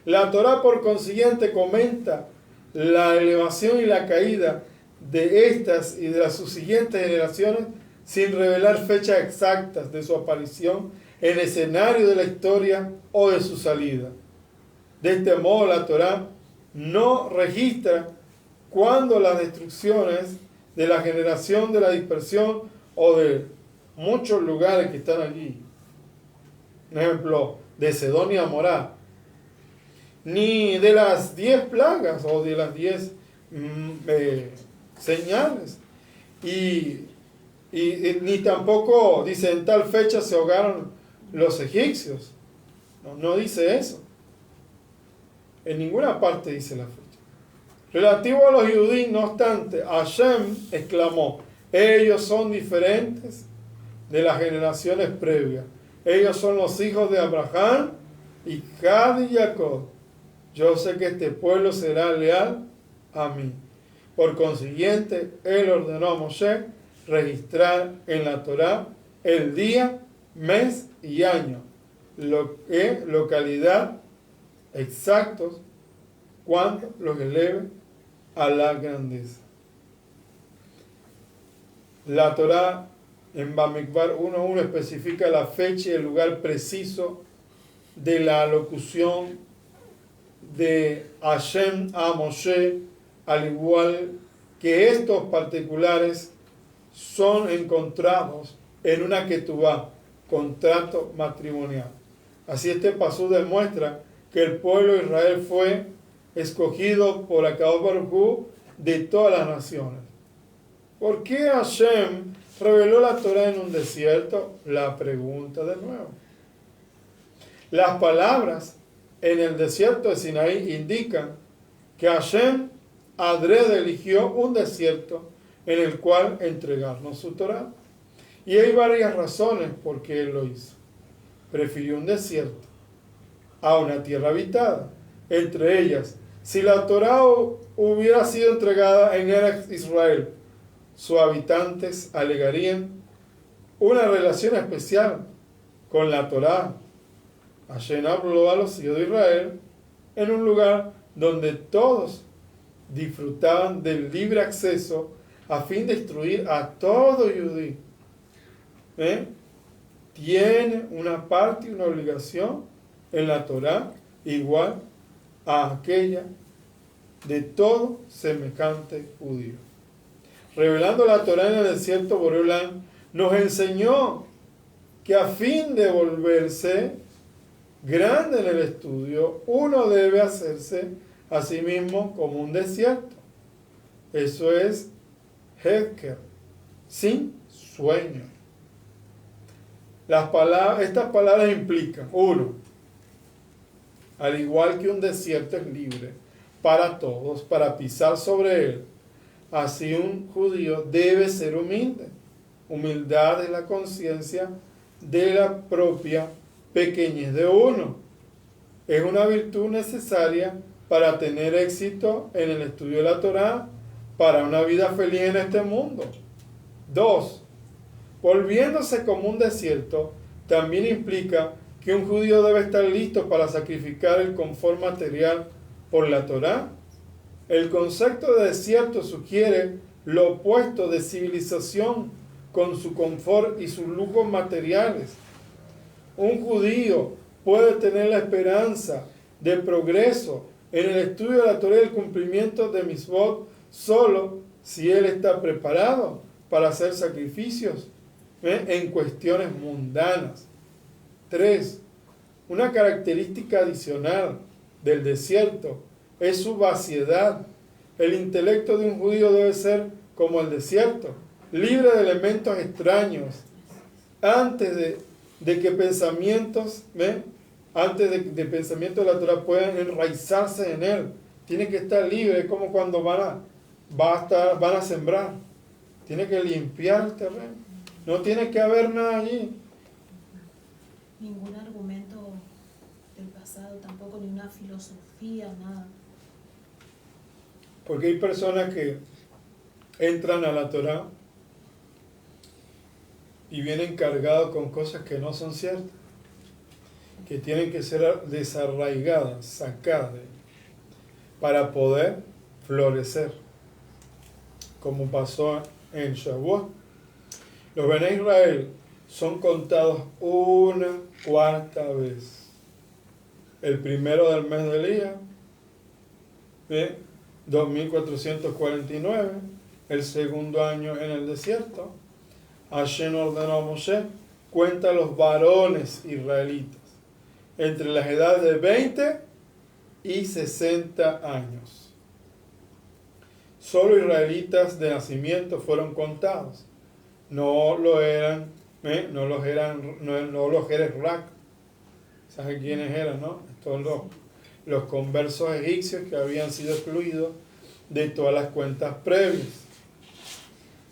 La Torá, por consiguiente, comenta la elevación y la caída de estas y de las subsiguientes generaciones sin revelar fechas exactas de su aparición en escenario de la historia o de su salida. De este modo, la Torá no registra cuándo las destrucciones de la generación de la dispersión o de muchos lugares que están allí, por ejemplo, de Sedón y Amorá, ni de las 10 plagas o de las 10 señales, y ni tampoco dice en tal fecha se ahogaron los egipcios. No dice eso. En ninguna parte dice la fecha. Relativo a los judíos, no obstante, Hashem exclamó: ellos son diferentes de las generaciones previas. Ellos son los hijos de Abraham y Gad y Jacob. Yo sé que este pueblo será leal a mí. Por consiguiente, él ordenó a Moshe registrar en la Torá el día, mes y año, localidad exactos, cuando los eleve a la grandeza. La Torá en Bamidbar 1.1 especifica la fecha y el lugar preciso de la alocución de Hashem a Moshe, al igual que estos particulares son encontrados en una ketubá, contrato matrimonial. Así este pasú demuestra que el pueblo de Israel fue escogido por Akadosh Baruj Hu de todas las naciones. ¿Por qué Hashem reveló la Torá en un desierto? La pregunta de nuevo. Las palabras en el desierto de Sinaí indican que Hashem adrede eligió un desierto en el cual entregarnos su Torá. Y hay varias razones por qué él lo hizo. Prefirió un desierto a una tierra habitada. Entre ellas, si la Torá hubiera sido entregada en Eretz Israel, sus habitantes alegarían una relación especial con la Torá. Hashem habló a los hijos de Israel en un lugar donde todos disfrutaban del libre acceso a fin de instruir a todo judío. Tiene una parte y una obligación en la Torá igual a aquella de todo semejante judío. Revelando la Torá en el desierto, Borei Olam nos enseñó que a fin de volverse grande en el estudio, uno debe hacerse a sí mismo como un desierto. Eso es Hefker, sin sueño. Estas palabras implican, uno, al igual que un desierto es libre para todos, para pisar sobre él, así un judío debe ser humilde. Humildad es la conciencia de la propia pequeñez de uno. Es una virtud necesaria para tener éxito en el estudio de la Torá, para una vida feliz en este mundo. 2. Volviéndose como un desierto, también implica que un judío debe estar listo para sacrificar el confort material por la Torá. El concepto de desierto sugiere lo opuesto de civilización con su confort y sus lujos materiales. Un judío puede tener la esperanza de progreso en el estudio de la Torá y el cumplimiento de Mitzvot solo si él está preparado para hacer sacrificios en cuestiones mundanas. 3. Una característica adicional del desierto es su vaciedad. El intelecto de un judío debe ser como el desierto, libre de elementos extraños, antes de que pensamientos, de pensamientos de la Torah puedan enraizarse en él. Tiene que estar libre, es como cuando van a sembrar. Tiene que limpiar el terreno. No tiene que haber nada allí. Ningún argumento del pasado, tampoco ni una filosofía, nada. Porque hay personas que entran a la Torá y vienen cargados con cosas que no son ciertas, que tienen que ser desarraigadas, sacadas, para poder florecer, como pasó en Shavuot. Los Bene Israel son contados una cuarta vez. El primero del mes de Elías, 2449, el segundo año en el desierto. Hashem ordenó a Moshe, cuenta los varones israelitas entre las edades de 20 y 60 años. Solo israelitas de nacimiento fueron contados. No los Jerez Rak. ¿Saben quiénes eran, no? Estos los conversos egipcios que habían sido excluidos de todas las cuentas previas.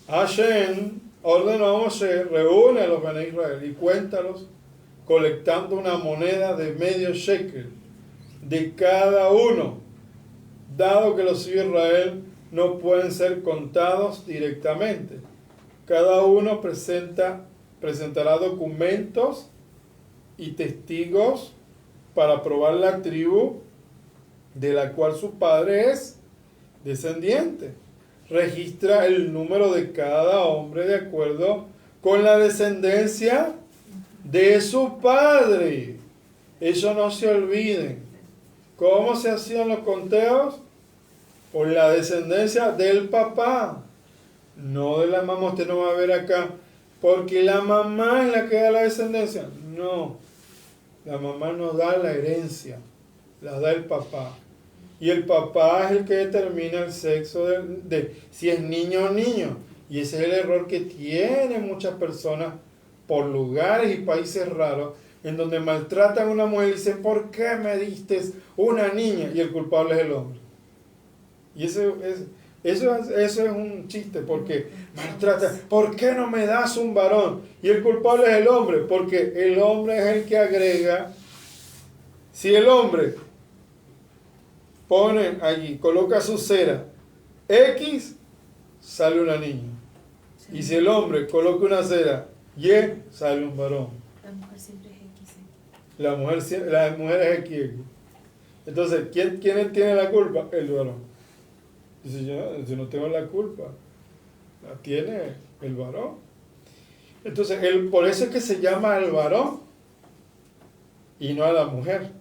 Hashem ordenó a Moshe, reúne a los Bene Israel y cuéntalos, colectando una moneda de medio shekel de cada uno, dado que los hijos de Israel no pueden ser contados directamente. Cada uno presentará documentos y testigos para probar la tribu de la cual su padre es descendiente. Registra el número de cada hombre de acuerdo con la descendencia de su padre. Eso no se olviden. ¿Cómo se hacían los conteos? Por la descendencia del papá, no de la mamá. Usted no va a ver acá, porque la mamá es la que da la descendencia. No, la mamá no da la herencia, la da el papá. Y el papá es el que determina el sexo de si es niño o niño. Y ese es el error que tienen muchas personas por lugares y países raros, en donde maltratan a una mujer y dicen, ¿por qué me diste una niña? Y el culpable es el hombre. Y eso es un chiste, porque maltrata, ¿por qué no me das un varón? Y el culpable es el hombre, porque el hombre es el que agrega. Si el hombre pone allí, coloca su cera X, sale una niña. Y si el hombre coloca una cera Y, sale un varón. La mujer siempre es X. La mujer es XX. Entonces, ¿quién tiene la culpa? El varón. Dice, yo no tengo la culpa. La tiene el varón. Entonces, por eso es que se llama al varón y no a la mujer.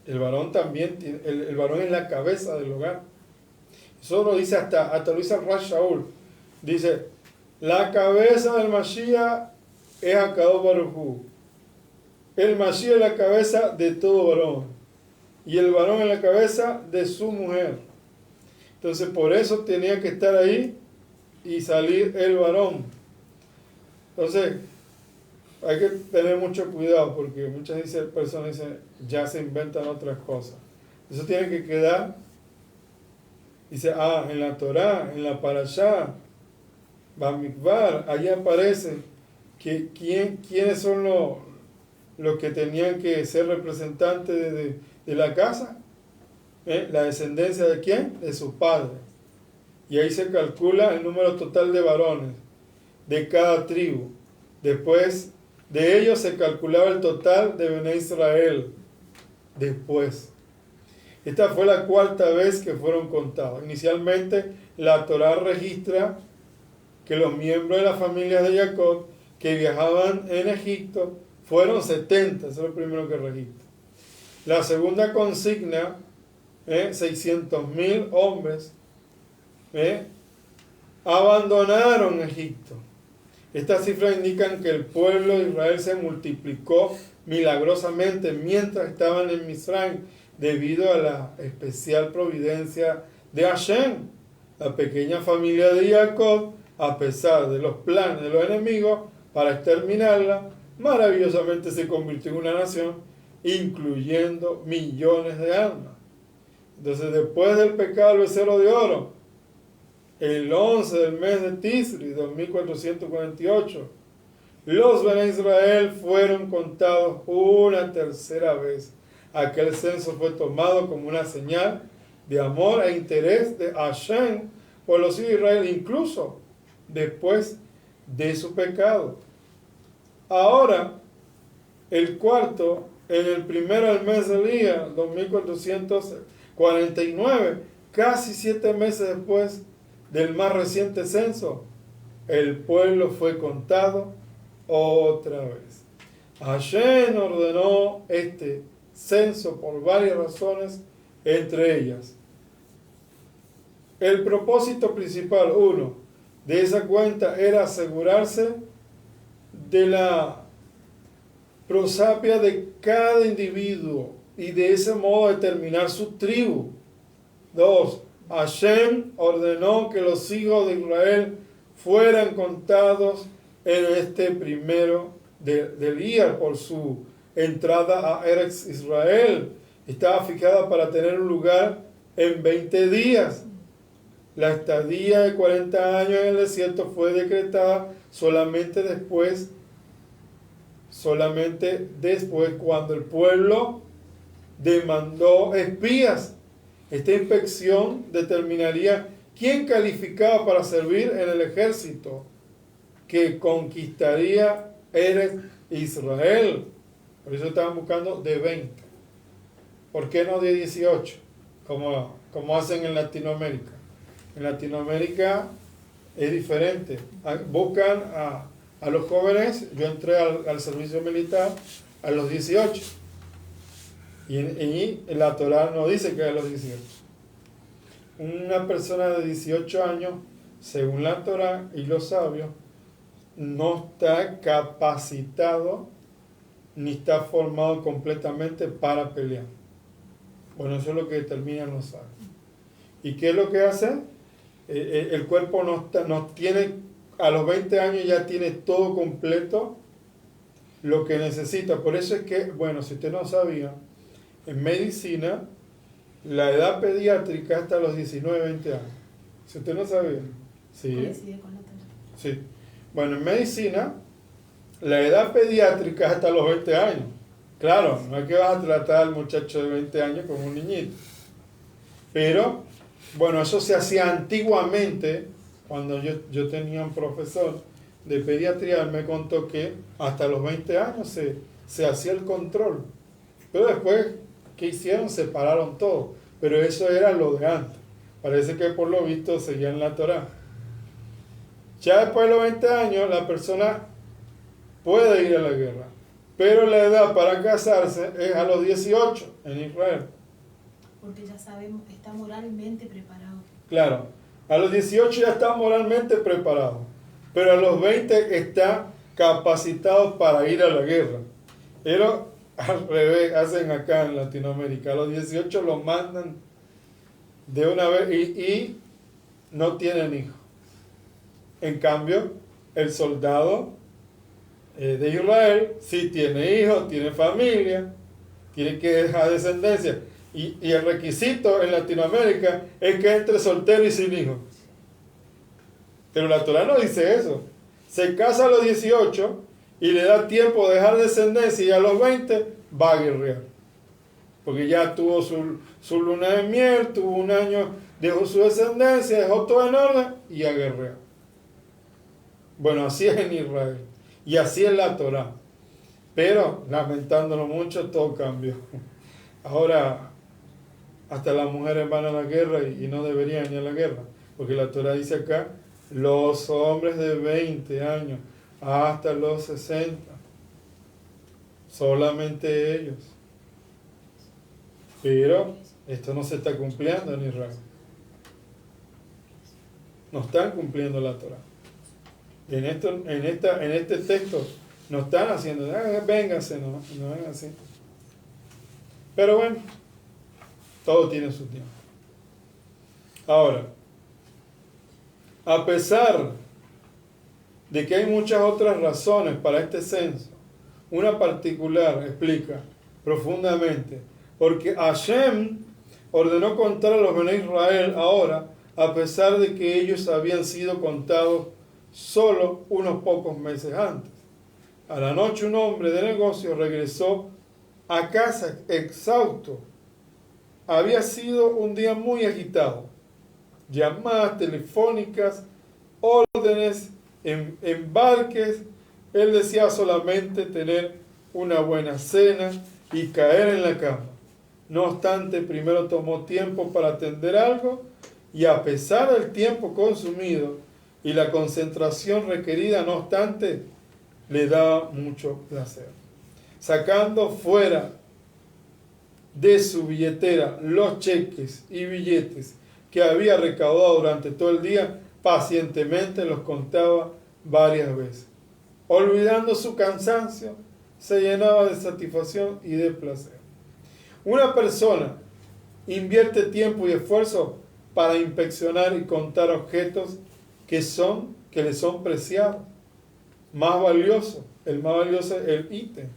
El varón también tiene, el varón es la cabeza del hogar. Eso lo dice hasta lo dice Rash Shaul. Dice, la cabeza del Mashiach es Akadosh Baruj Hu. El Mashiach es la cabeza de todo varón. Y el varón es la cabeza de su mujer. Entonces, por eso tenía que estar ahí y salir el varón. Entonces, hay que tener mucho cuidado porque muchas personas dicen, ya se inventan otras cosas. Eso tiene que quedar, dice, en la Torá, en la Parashá, Bamikvar, allí aparece que quiénes son los que tenían que ser representantes de la casa. ¿La descendencia de quién? De sus padres. Y ahí se calcula el número total de varones de cada tribu. Después de ellos se calculaba el total de Bené Israel. Después. Esta fue la cuarta vez que fueron contados. Inicialmente la Torá registra que los miembros de la familia de Jacob que viajaban en Egipto fueron 70. Eso es lo primero que registra. La segunda consigna, 600.000 hombres abandonaron Egipto. Estas cifras indican que el pueblo de Israel se multiplicó milagrosamente mientras estaban en Misraim debido a la especial providencia de Hashem. La pequeña familia de Jacob, a pesar de los planes de los enemigos para exterminarla, maravillosamente se convirtió en una nación, incluyendo millones de almas. Entonces, después del pecado del becerro de oro, el 11 del mes de Tisri, 2448, los Bené Israel fueron contados una tercera vez. Aquel censo fue tomado como una señal de amor e interés de Hashem por los hijos de Israel, incluso después de su pecado. Ahora, el cuarto, en el primero del mes de Elías, 2449, casi 7 meses después del más reciente censo, el pueblo fue contado otra vez. Hashem ordenó este censo por varias razones, entre ellas el propósito principal, de esa cuenta era asegurarse de la prosapia de cada individuo y de ese modo determinar su tribu. 2. Hashem ordenó que los hijos de Israel fueran contados en este primero del Iyar por su entrada a Eretz Israel. Estaba fijada para tener un lugar en 20 días. La estadía de 40 años en el desierto fue decretada solamente después cuando el pueblo demandó espías. Esta inspección determinaría quién calificaba para servir en el ejército que conquistaría Eretz Israel. Por eso estaban buscando de 20. ¿Por qué no de 18? Como hacen en Latinoamérica. En Latinoamérica es diferente. Buscan a los jóvenes. Yo entré al servicio militar a los 18. Y la Torá no dice que a los 18. Una persona de 18 años, según la Torá y los sabios, no está capacitado ni está formado completamente para pelear. Bueno, eso es lo que determinan los sabios. ¿Y qué es lo que hace? El cuerpo no tiene, a los 20 años ya tiene todo completo lo que necesita. Por eso es que, bueno, si usted no sabía, en medicina, la edad pediátrica es hasta los 19, 20 años. Si usted no sabía. Sí. Sí. Bueno, en medicina, la edad pediátrica es hasta los 20 años. Claro, no es que vas a tratar al muchacho de 20 años como un niñito. Pero, bueno, eso se hacía antiguamente, cuando yo tenía un profesor de pediatría, él me contó que hasta los 20 años se hacía el control. Pero después, ¿qué hicieron? Separaron todo. Pero eso era lo de antes. Parece que por lo visto seguían la Torá. Ya después de los 20 años, la persona puede ir a la guerra. Pero la edad para casarse es a los 18 en Israel. Porque ya sabemos, está moralmente preparado. Claro, a los 18 ya está moralmente preparado. Pero a los 20 está capacitado para ir a la guerra. Pero al revés hacen acá en Latinoamérica. A los 18 los mandan de una vez y no tienen hijos. En cambio, el soldado de Israel, sí tiene hijos, tiene familia, tiene que dejar descendencia. Y el requisito en Latinoamérica es que entre soltero y sin hijos. Pero la Torah no dice eso. Se casa a los 18 y le da tiempo de dejar descendencia y a los 20 va a guerrear. Porque ya tuvo su luna de miel, tuvo un año, dejó su descendencia, dejó todo en orden y a guerrear. Bueno, así es en Israel. Y así es la Torah. Pero, lamentándolo mucho, todo cambió. Ahora, hasta las mujeres van a la guerra y no deberían ir a la guerra. Porque la Torah dice acá, los hombres de 20 años hasta los 60. Solamente ellos. Pero esto no se está cumpliendo en Israel. No están cumpliendo la Torah. En este texto no están haciendo, vénganse, no es así. Pero bueno, todo tiene su tiempo. Ahora, a pesar de que hay muchas otras razones para este censo, una particular explica profundamente, porque Hashem ordenó contar a los Bnei Israel ahora, a pesar de que ellos habían sido contados solo unos pocos meses antes. A la noche un hombre de negocio regresó a casa exhausto. Había sido un día muy agitado. Llamadas telefónicas, órdenes, embarques. Él deseaba solamente tener una buena cena y caer en la cama. No obstante, primero tomó tiempo para atender algo y a pesar del tiempo consumido y la concentración requerida, no obstante, le daba mucho placer. Sacando fuera de su billetera los cheques y billetes que había recaudado durante todo el día, pacientemente los contaba varias veces. Olvidando su cansancio, se llenaba de satisfacción y de placer. Una persona invierte tiempo y esfuerzo para inspeccionar y contar objetos que le son preciados. El más valioso es el ítem.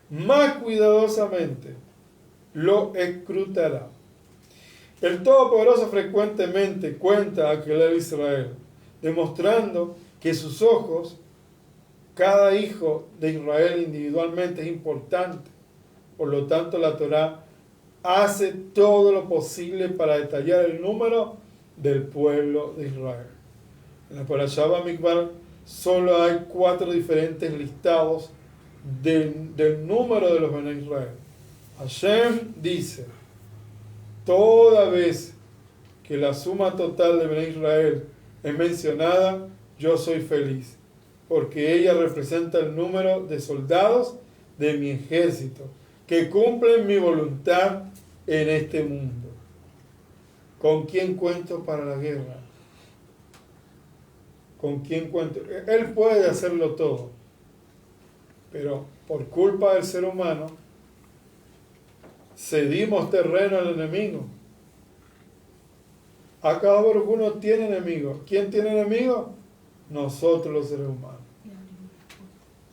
Más cuidadosamente lo escrutará. El Todopoderoso frecuentemente cuenta a aquel Israel, demostrando que sus ojos, cada hijo de Israel individualmente es importante. Por lo tanto, la Torá hace todo lo posible para detallar el número del pueblo de Israel. En la Parashá Bamidbar solo hay 4 diferentes listados del número de los Bnei Israel. Hashem dice, toda vez que la suma total de Bnei Israel es mencionada, yo soy feliz, porque ella representa el número de soldados de mi ejército, que cumplen mi voluntad en este mundo. ¿Con quién cuento para la guerra? ¿Con quién cuento? Él puede hacerlo todo, pero por culpa del ser humano, cedimos terreno al enemigo. Acá uno tiene enemigos. ¿Quién tiene enemigos? Nosotros los seres humanos.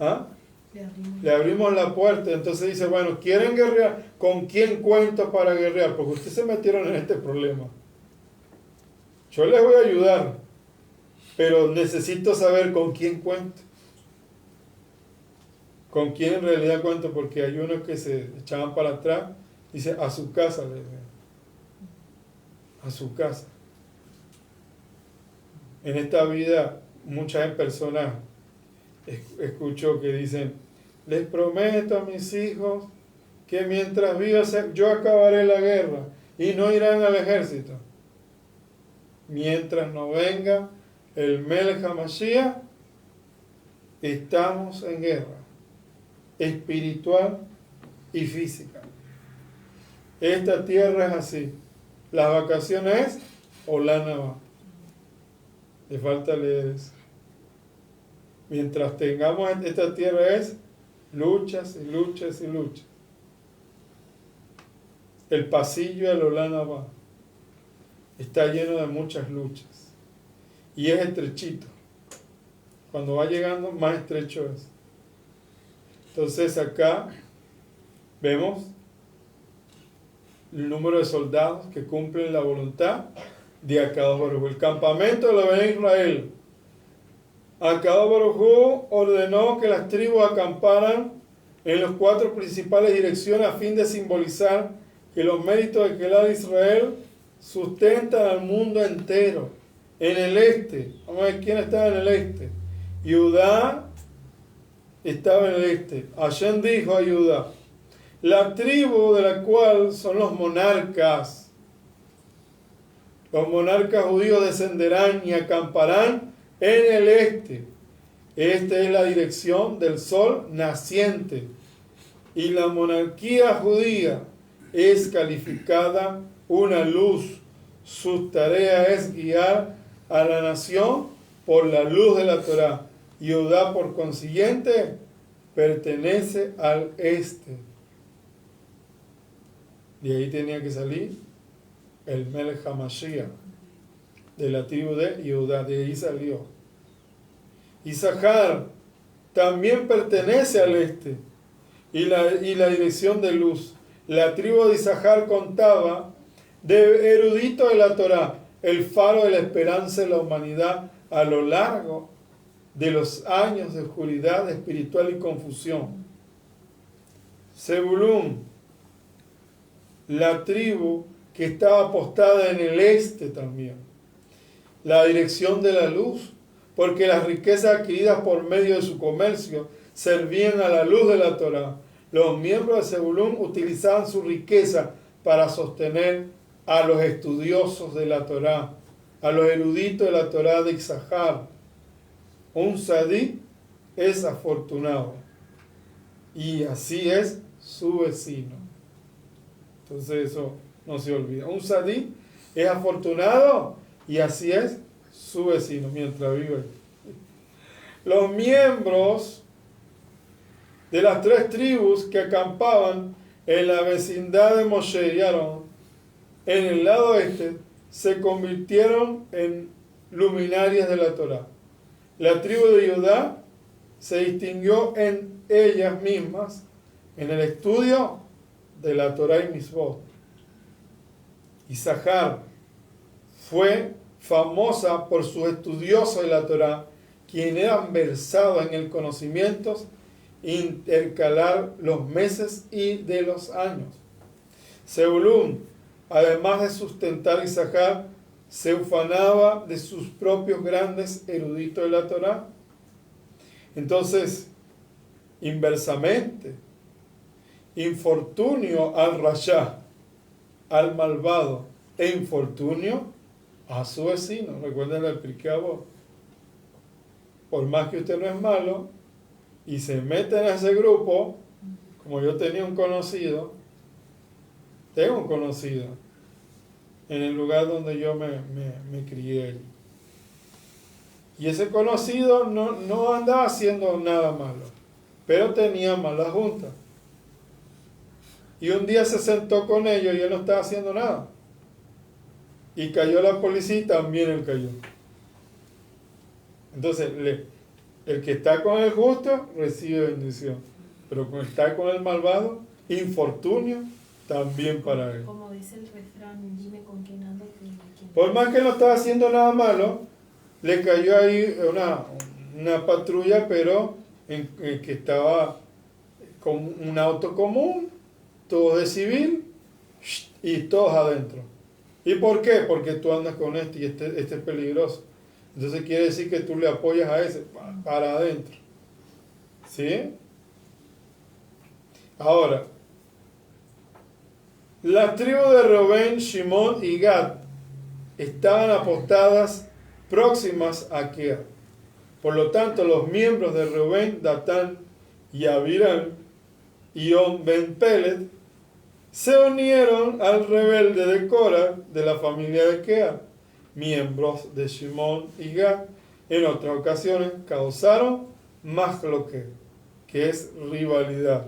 ¿Ah? Le abrimos la puerta. Entonces dice, bueno, ¿quieren guerrear? ¿Con quién cuento para guerrear? Porque ustedes se metieron en este problema. Yo les voy a ayudar, pero necesito saber con quién cuento. ¿Con quién en realidad cuento? Porque hay unos que se echaban para atrás. Dice, a su casa, le digo. A su casa. En esta vida, muchas personas escucho que dicen, les prometo a mis hijos que mientras viva yo acabaré la guerra y no irán al ejército. Mientras no venga el Melech HaMashiach, estamos en guerra espiritual y física. Esta tierra es así. Las vacaciones es Olana va. Le falta leer eso. Mientras tengamos esta tierra es luchas y luchas y luchas. El pasillo del Olana va está lleno de muchas luchas. Y es estrechito. Cuando va llegando, más estrecho es. Entonces acá vemos el número de soldados que cumplen la voluntad de Akadosh Baruj Hu. El campamento de la Bnei Israel. Akadosh Baruj Hu ordenó que las tribus acamparan en las 4 principales direcciones a fin de simbolizar que los méritos de Kelat Israel sustentan al mundo entero. En el este, vamos a ver quién estaba en el este. Judá estaba en el este. Hashem dijo a Judá: la tribu de la cual son los monarcas judíos descenderán y acamparán en el este. Esta es la dirección del sol naciente. Y la monarquía judía es calificada una luz. Su tarea es guiar a la nación por la luz de la Torá. Judá, por consiguiente, pertenece al este. De ahí tenía que salir el Melech HaMashiach, de la tribu de Judá. De ahí salió. Isahar también pertenece al este y la dirección de luz. La tribu de Isahar contaba de erudito de la Torá, el faro de la esperanza de la humanidad a lo largo de los años de oscuridad espiritual y confusión. Zebulún, la tribu que estaba apostada en el este también, la dirección de la luz, porque las riquezas adquiridas por medio de su comercio servían a la luz de la Torá. Los miembros de Zebulún utilizaban su riqueza para sostener a los estudiosos de la Torá, a los eruditos de la Torá de Isahar. Un sadí es afortunado y así es su vecino. Entonces eso no se olvida. Un sadí es afortunado y así es su vecino mientras vive. Los miembros de las 3 tribus que acampaban en la vecindad de Moshe y Aarón, en el lado este, se convirtieron en luminarias de la Torá. La tribu de Judá se distinguió en ellas mismas en el estudio de la Torá y Misbot. Isahar fue famosa por sus estudiosos de la Torá, quienes eran versados en el conocimiento intercalar los meses y de los años. Zebulún, además de sustentar a Isahar, se ufanaba de sus propios grandes eruditos de la Torá. Entonces, inversamente, infortunio al rasha, al malvado, e infortunio a su vecino. Recuerden el Pirkei Avot. Por más que usted no es malo y se mete en ese grupo, como yo tengo un conocido en el lugar donde yo me crié. Y ese conocido no andaba haciendo nada malo, pero tenía mala junta. Y un día se sentó con ellos y él no estaba haciendo nada. Y cayó la policía y también él cayó. Entonces, el que está con el justo recibe bendición. Pero el que está con el malvado, infortunio también para él. Como dice el refrán, dime con quién ando. Por más que no estaba haciendo nada malo, le cayó ahí una patrulla, pero en que estaba con un auto común, todos de civil y todos adentro. ¿Y por qué? Porque tú andas con este y este es peligroso. Entonces quiere decir que tú le apoyas a ese para adentro. ¿Sí? Ahora, las tribus de Rubén, Shimón y Gad estaban apostadas próximas a Kear. Por lo tanto, los miembros de Rubén, Datán y Abiram y On Ben Pelet se unieron al rebelde de Cora de la familia de Kear. Miembros de Shimón y Gad en otras ocasiones causaron Mahloket, que es rivalidad.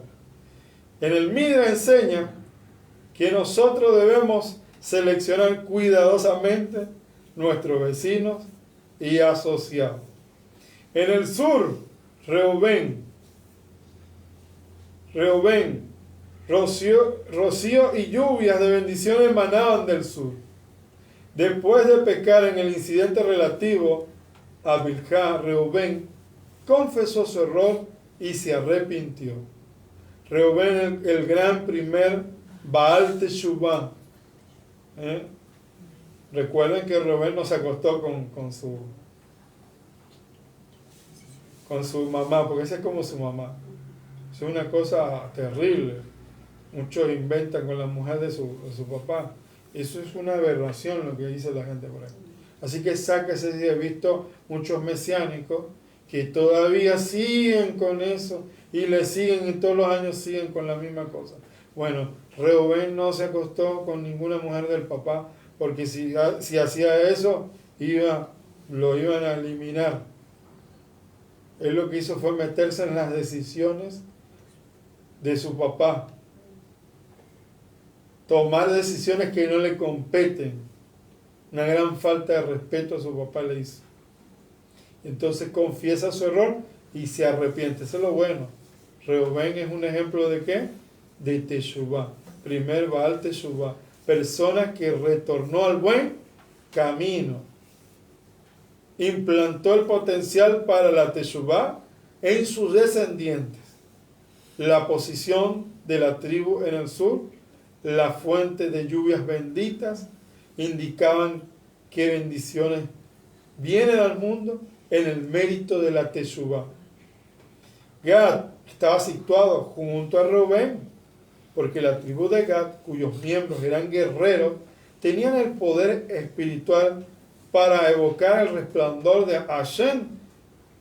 En el Midrash enseña que nosotros debemos seleccionar cuidadosamente nuestros vecinos y asociados. En el sur, Reubén Reubén, rocío y lluvias de bendiciones emanaban del sur. Después de pecar en el incidente relativo a Bilhá, Reubén confesó su error y se arrepintió. Reubén, el gran primer Baal Teshuvah. Recuerden que Reubén no se acostó con su mamá, porque esa es como su mamá. Es una cosa terrible. Muchos inventan con la mujer de su papá. Eso es una aberración lo que dice la gente por ahí. Así que sáquese si he visto muchos mesiánicos que todavía siguen con eso y le siguen y todos los años siguen con la misma cosa. Bueno, Reubén no se acostó con ninguna mujer del papá porque si hacía eso lo iban a eliminar. Él lo que hizo fue meterse en las decisiones de su papá. Tomar decisiones que no le competen. Una gran falta de respeto a su papá le hizo. Entonces confiesa su error y se arrepiente. Eso es lo bueno. Reubén es un ejemplo de ¿qué? De Teshuvah. Primer Baal Teshuvah. Persona que retornó al buen camino. Implantó el potencial para la Teshuvah en sus descendientes. La posición de la tribu en el sur, la fuente de lluvias benditas, indicaban qué bendiciones vienen al mundo en el mérito de la Teshuvah. Gad estaba situado junto a Reubén, porque la tribu de Gad, cuyos miembros eran guerreros, tenían el poder espiritual para evocar el resplandor de Hashem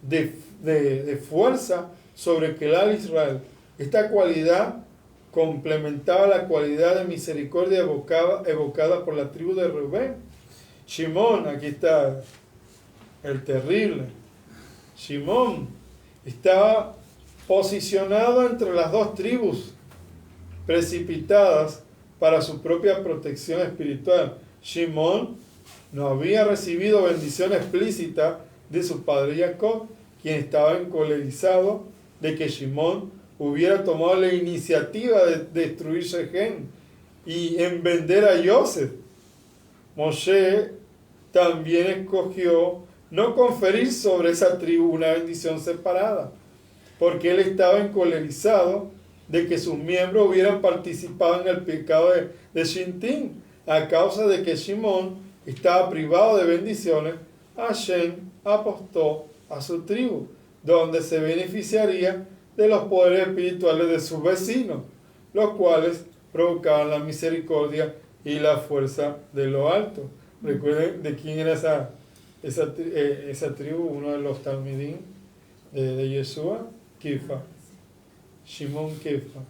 de fuerza sobre Kelal Israel. Esta cualidad complementaba la cualidad de misericordia evocada por la tribu de Reubén. Shimón, aquí está el terrible. Shimón estaba posicionado entre las dos tribus, precipitadas para su propia protección espiritual. Shimón no había recibido bendición explícita de su padre Jacob, quien estaba encolerizado de que Shimón hubiera tomado la iniciativa de destruir Shechem y en vender a Yosef. Moshe también escogió no conferir sobre esa tribu una bendición separada, porque él estaba encolerizado de que sus miembros hubieran participado en el pecado de Shintim. A causa de que Shimón estaba privado de bendiciones, Hashem apostó a su tribu, donde se beneficiaría de los poderes espirituales de sus vecinos, los cuales provocaban la misericordia y la fuerza de lo alto. Recuerden de quién era esa tribu, uno de los talmidim de Yeshua, Kefa, Shimón Kefa.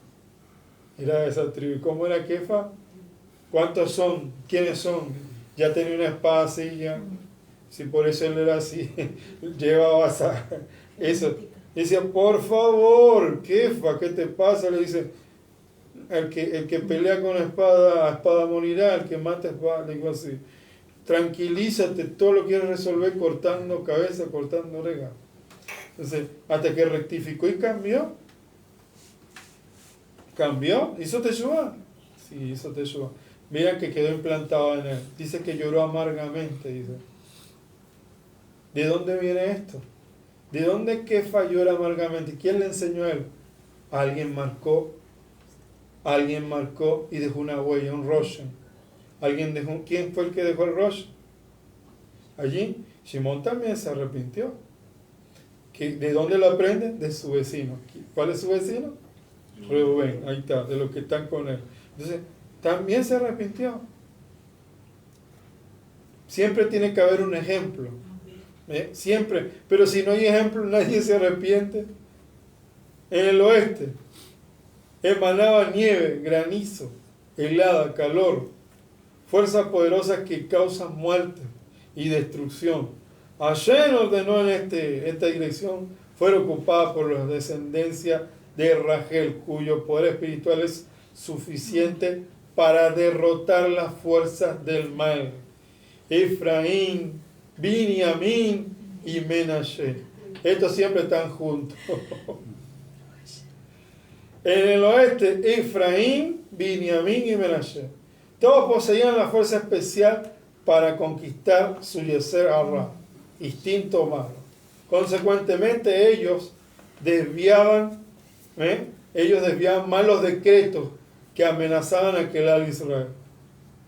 Era esa tribu. ¿Y cómo era Kefa? ¿Cuántos son? ¿Quiénes son? Ya tenía una espada así, ya. Si por eso él era así, llevaba eso. Decía, por favor, Kefa, ¿qué te pasa? Le dice, el que pelea con espada, a espada morirá, el que mata espada, le digo así. Tranquilízate, todo lo quieres resolver cortando cabeza, cortando oreja. Entonces, hasta que rectificó y cambió. ¿Cambió? ¿Hizo Teshuvah? Sí, hizo Teshuvah. Mira que quedó implantado en él. Dice que lloró amargamente, dice. ¿De dónde viene esto? ¿De dónde Kefa llora amargamente? ¿Quién le enseñó a él? Alguien marcó y dejó una huella, un roshen. ¿Quién fue el que dejó el roshen? Allí, Shimón también se arrepintió. ¿De dónde lo aprende? De su vecino. ¿Cuál es su vecino? Reubén, ahí está, de los que están con él. Entonces, también se arrepintió. Siempre tiene que haber un ejemplo. Siempre. Pero si no hay ejemplo, nadie se arrepiente. En el oeste emanaba nieve, granizo, helada, calor, fuerzas poderosas que causan muerte y destrucción. Hashem ordenó en esta dirección fuera ocupada por la descendencia de Rachel, cuyo poder espiritual es suficiente para derrotar las fuerzas del mal. Efraín, Binyamin y Menashe. Estos siempre están juntos. En el oeste, Efraín, Binyamin y Menashe. Todos poseían la fuerza especial para conquistar su Yeser Hará, instinto malo. Consecuentemente, ellos desviaban mal los decretos que amenazaban a aquel Israel.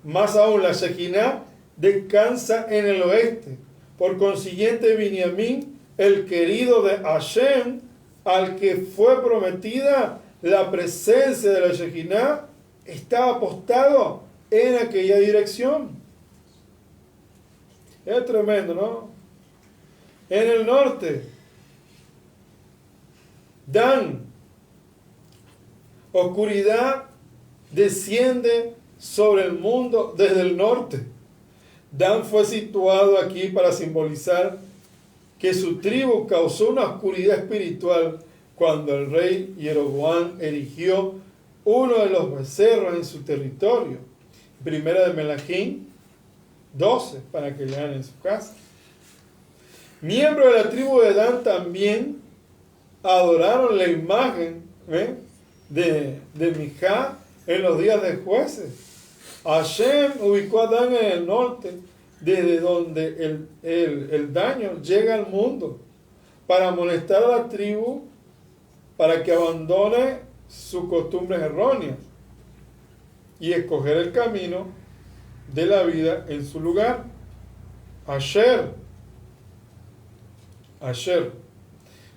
Más aún, la Shekinah descansa en el oeste. Por consiguiente, Binyamin, el querido de Hashem, al que fue prometida la presencia de la Shekinah, estaba apostado en aquella dirección. Es tremendo, ¿no? En el norte, Dan, oscuridad desciende sobre el mundo desde el norte. Dan fue situado aquí para simbolizar que su tribu causó una oscuridad espiritual cuando el rey Jeroboam erigió uno de los becerros en su territorio. Primera de Melachim 12, para que lean en su casa. Miembros de la tribu de Dan también adoraron la imagen de Mijá en los días de jueces. Hashem ubicó a Dan en el norte, desde donde el daño llega al mundo, para amonestar a la tribu para que abandone sus costumbres erróneas y escoger el camino de la vida en su lugar. Asher.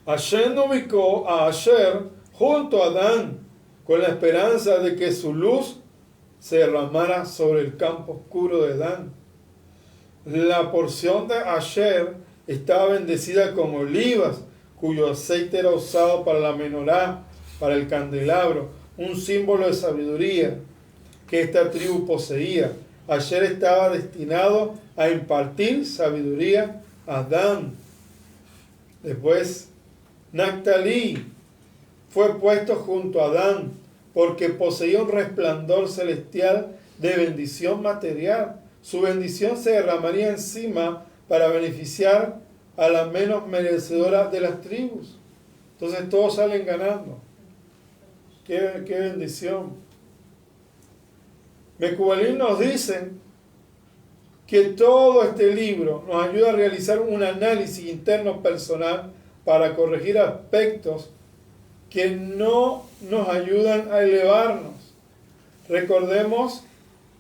Hashem ubicó a Asher junto a Dan con la esperanza de que su luz se derramara sobre el campo oscuro de Dan. La porción de Asher estaba bendecida con olivas, cuyo aceite era usado para la menorá, para el candelabro, un símbolo de sabiduría que esta tribu poseía. Asher estaba destinado a impartir sabiduría a Dan. Después, Naftalí fue puesto junto a Dan porque poseía un resplandor celestial de bendición material. Su bendición se derramaría encima para beneficiar a la menos merecedora de las tribus. Entonces todos salen ganando. ¡Qué bendición! Mecubalim nos dice que todo este libro nos ayuda a realizar un análisis interno personal para corregir aspectos que no nos ayudan a elevarnos. Recordemos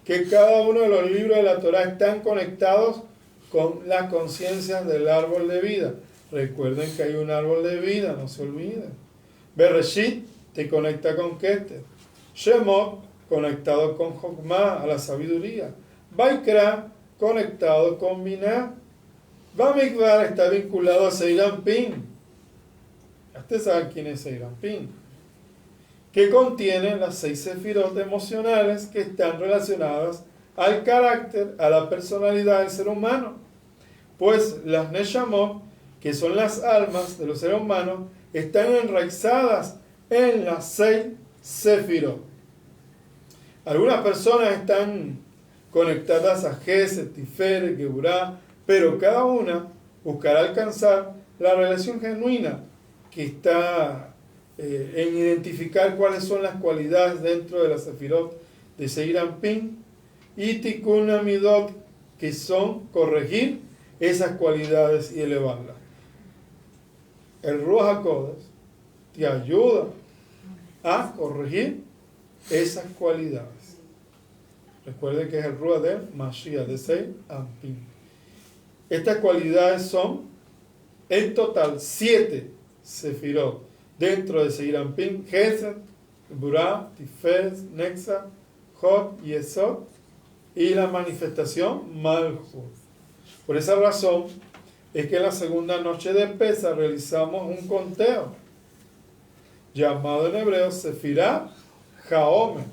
que cada uno de los libros de la Torá están conectados con las conciencias del árbol de vida. Recuerden que hay un árbol de vida, no se olviden. Bereshit te conecta con Keter. Shemot conectado con Jokmah, a la sabiduría. Vaikra conectado con Binah. Bamidbar está vinculado a Seirampín. Ustedes saben quién es Seirampín, que contiene las 6 sefirot emocionales que están relacionadas al carácter, a la personalidad del ser humano. Pues las Neshamot, que son las almas de los seres humanos, están enraizadas en las 6 sefirot. Algunas personas están conectadas a Gesed, Tiferet, Geburah, pero cada una buscará alcanzar la relación genuina que está en identificar cuáles son las cualidades dentro de la sefirot de Seir Anpin y Tikkun Amidot, que son corregir esas cualidades y elevarlas. El Ruach HaKodesh te ayuda a corregir esas cualidades. Recuerden que es el Ruach del Mashiach, de Seir Anpin. Estas cualidades son en total 7 sefirot dentro de Seir Anpin: Gesed, Geburah, Tiferet, Netzach, Hod y Yesod, y la manifestación Malchut. Por esa razón es que en la segunda noche de Pesach realizamos un conteo llamado en hebreo Sefirah Haomer,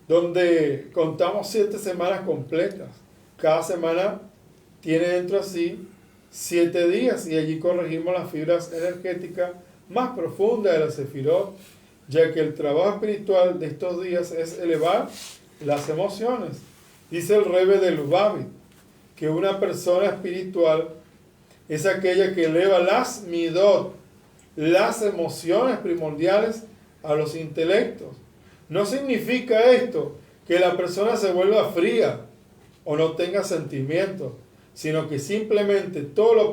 donde contamos 7 semanas completas. Cada semana tiene dentro de sí 7 días, y allí corregimos las fibras energéticas más profundas de la sefirot, ya que el trabajo espiritual de estos días es elevar las emociones. Dice el Rebbe de Lubavitch que una persona espiritual es aquella que eleva las midot, las emociones primordiales, a los intelectos. No significa esto que la persona se vuelva fría o no tenga sentimientos, sino que simplemente todo lo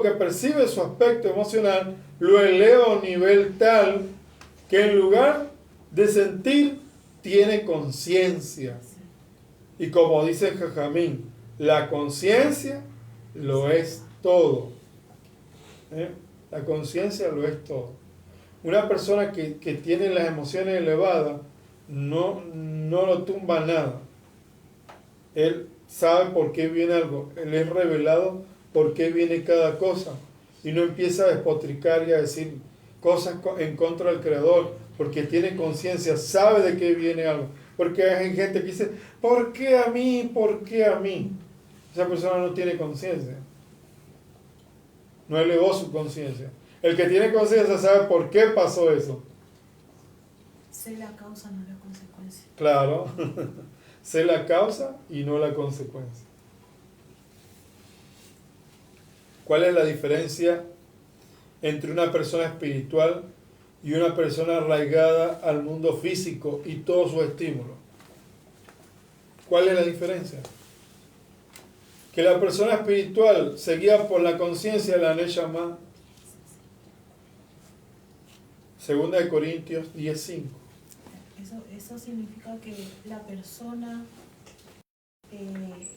que percibe su aspecto emocional, lo eleva a un nivel tal que en lugar de sentir, tiene conciencia. Y como dice Jajamín, la conciencia lo es todo. La conciencia lo es todo. Una persona que tiene las emociones elevadas no lo tumba nada. Él sabe por qué viene algo. Él es revelado por qué viene cada cosa. Y no empieza a despotricar y a decir cosas en contra del Creador, porque tiene conciencia, sabe de qué viene algo. Porque hay gente que dice, ¿por qué a mí? ¿Por qué a mí? Esa persona no tiene conciencia. No elevó su conciencia. El que tiene conciencia sabe por qué pasó eso. Sé la causa, no la consecuencia. Claro. Sé la causa y no la consecuencia. ¿Cuál es la diferencia entre una persona espiritual y una persona arraigada al mundo físico y todos sus estímulos? ¿Cuál es la diferencia? Que la persona espiritual se guía por la conciencia de la Neshama. 2 Corintios 10:5. Eso significa que la persona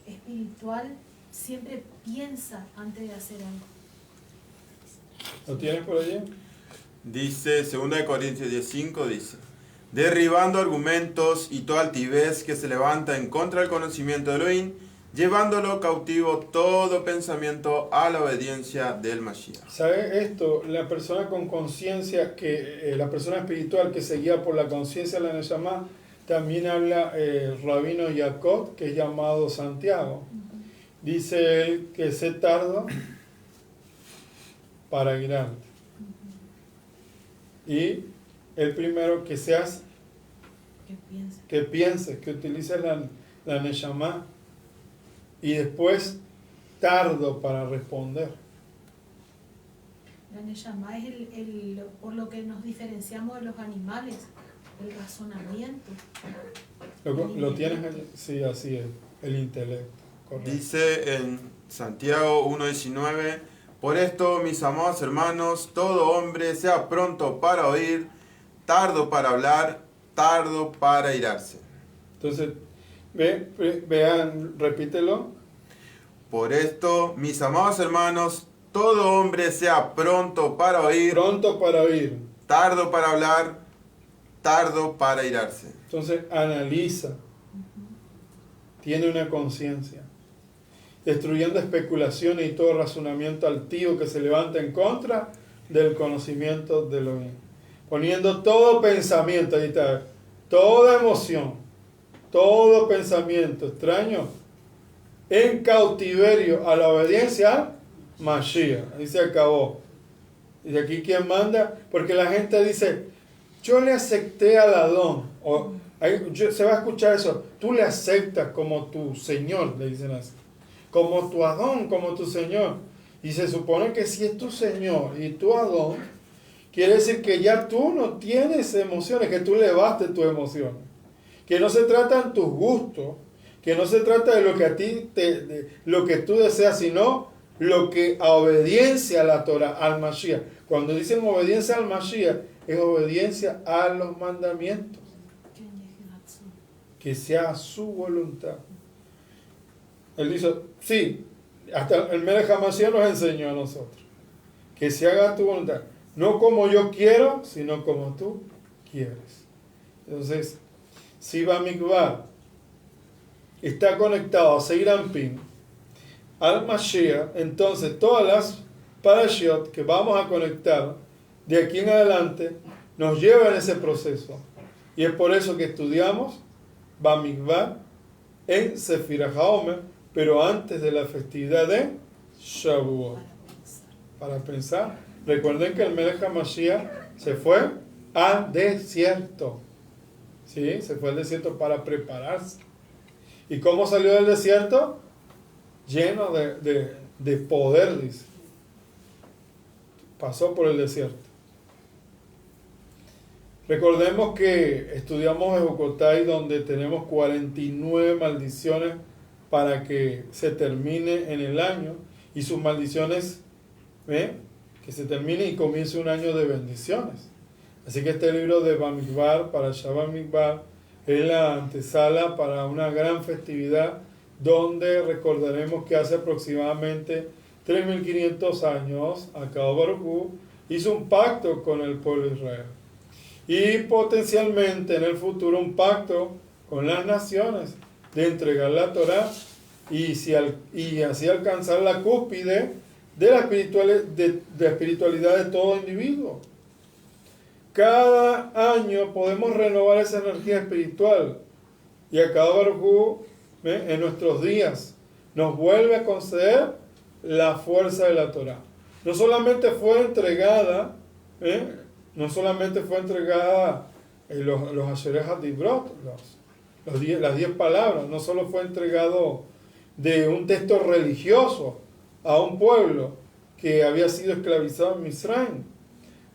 espiritual siempre piensa antes de hacer algo. ¿Lo tienes por allí? Dice, 2 Corintios 10:5 dice, derribando argumentos y toda altivez que se levanta en contra del conocimiento de Elohim, llevándolo cautivo todo pensamiento a la obediencia del Mashiach. ¿Sabe esto? La persona con conciencia, la persona espiritual que se guía por la conciencia de la Neshama, también habla el rabino Jacob, que es llamado Santiago. Dice él que sé tardo para grande. Y el primero que seas, que pienses, que utilices la Neshama. Y después, tardo para responder. La Neshama es por lo que nos diferenciamos de los animales, el razonamiento. ¿Lo tienes allí? Sí, así es, el intelecto. Correcto. Dice en Santiago 1:19, por esto, mis amados hermanos, todo hombre sea pronto para oír, tardo para hablar, tardo para irarse. Entonces, vean, repítelo. Por esto, mis amados hermanos, todo hombre sea pronto para oír, Pronto para oír. tardo para hablar, tardo para irarse. Entonces, analiza. Tiene una conciencia. Destruyendo especulaciones y todo razonamiento altivo que se levanta en contra del conocimiento de lo bien. Poniendo todo pensamiento, ahí está, toda emoción, todo pensamiento extraño en cautiverio a la obediencia al Mashiach. Ahí se acabó. Y de aquí, ¿quién manda? Porque la gente dice, yo le acepté al Adón. O, se va a escuchar eso. Tú le aceptas como tu Señor, le dicen así. Como tu Adón, como tu Señor. Y se supone que si es tu Señor y tu Adón, quiere decir que ya tú no tienes emociones, que tú elevaste tus emociones. Que no se trata de tus gustos, que no se trata de lo que a ti lo que tú deseas, sino lo que a obediencia a la Torah, al Mashiach. Cuando dicen obediencia al Mashiach, es obediencia a los mandamientos. Que sea su voluntad. Él dice, sí, hasta el Melech HaMashiach nos enseñó a nosotros. Que se haga tu voluntad. No como yo quiero, sino como tú quieres. Entonces, si Bamikvar está conectado a Seir Anpin, al Mashiach, entonces todas las parashiot que vamos a conectar de aquí en adelante nos llevan a ese proceso. Y es por eso que estudiamos Bamikvar en Sefirah HaOmer, pero antes de la festividad de Shavuot. Para pensar. Recuerden que el Melech HaMashiach se fue al desierto. ¿Sí? Se fue al desierto para prepararse. ¿Y cómo salió del desierto? Lleno de poder, dice. Pasó por el desierto. Recordemos que estudiamos en Jocotai, donde tenemos 49 maldiciones para que se termine en el año, y sus maldiciones, que se termine y comience un año de bendiciones. Así que este libro de Bamidbar, para Bamidbar, es la antesala para una gran festividad, donde recordaremos que hace aproximadamente 3.500 años, Akadosh Baruj Hu hizo un pacto con el pueblo de Israel. Y potencialmente en el futuro un pacto con las naciones de entregar la Torá y así alcanzar la cúspide de la espiritualidad de todo individuo. Cada año podemos renovar esa energía espiritual, y Akadosh Baruj Hu, en nuestros días nos vuelve a conceder la fuerza de la Torá. No solamente fue entregada los Ashereh HaDibrot, las 10 palabras, no solo fue entregado de un texto religioso a un pueblo que había sido esclavizado en Misraim.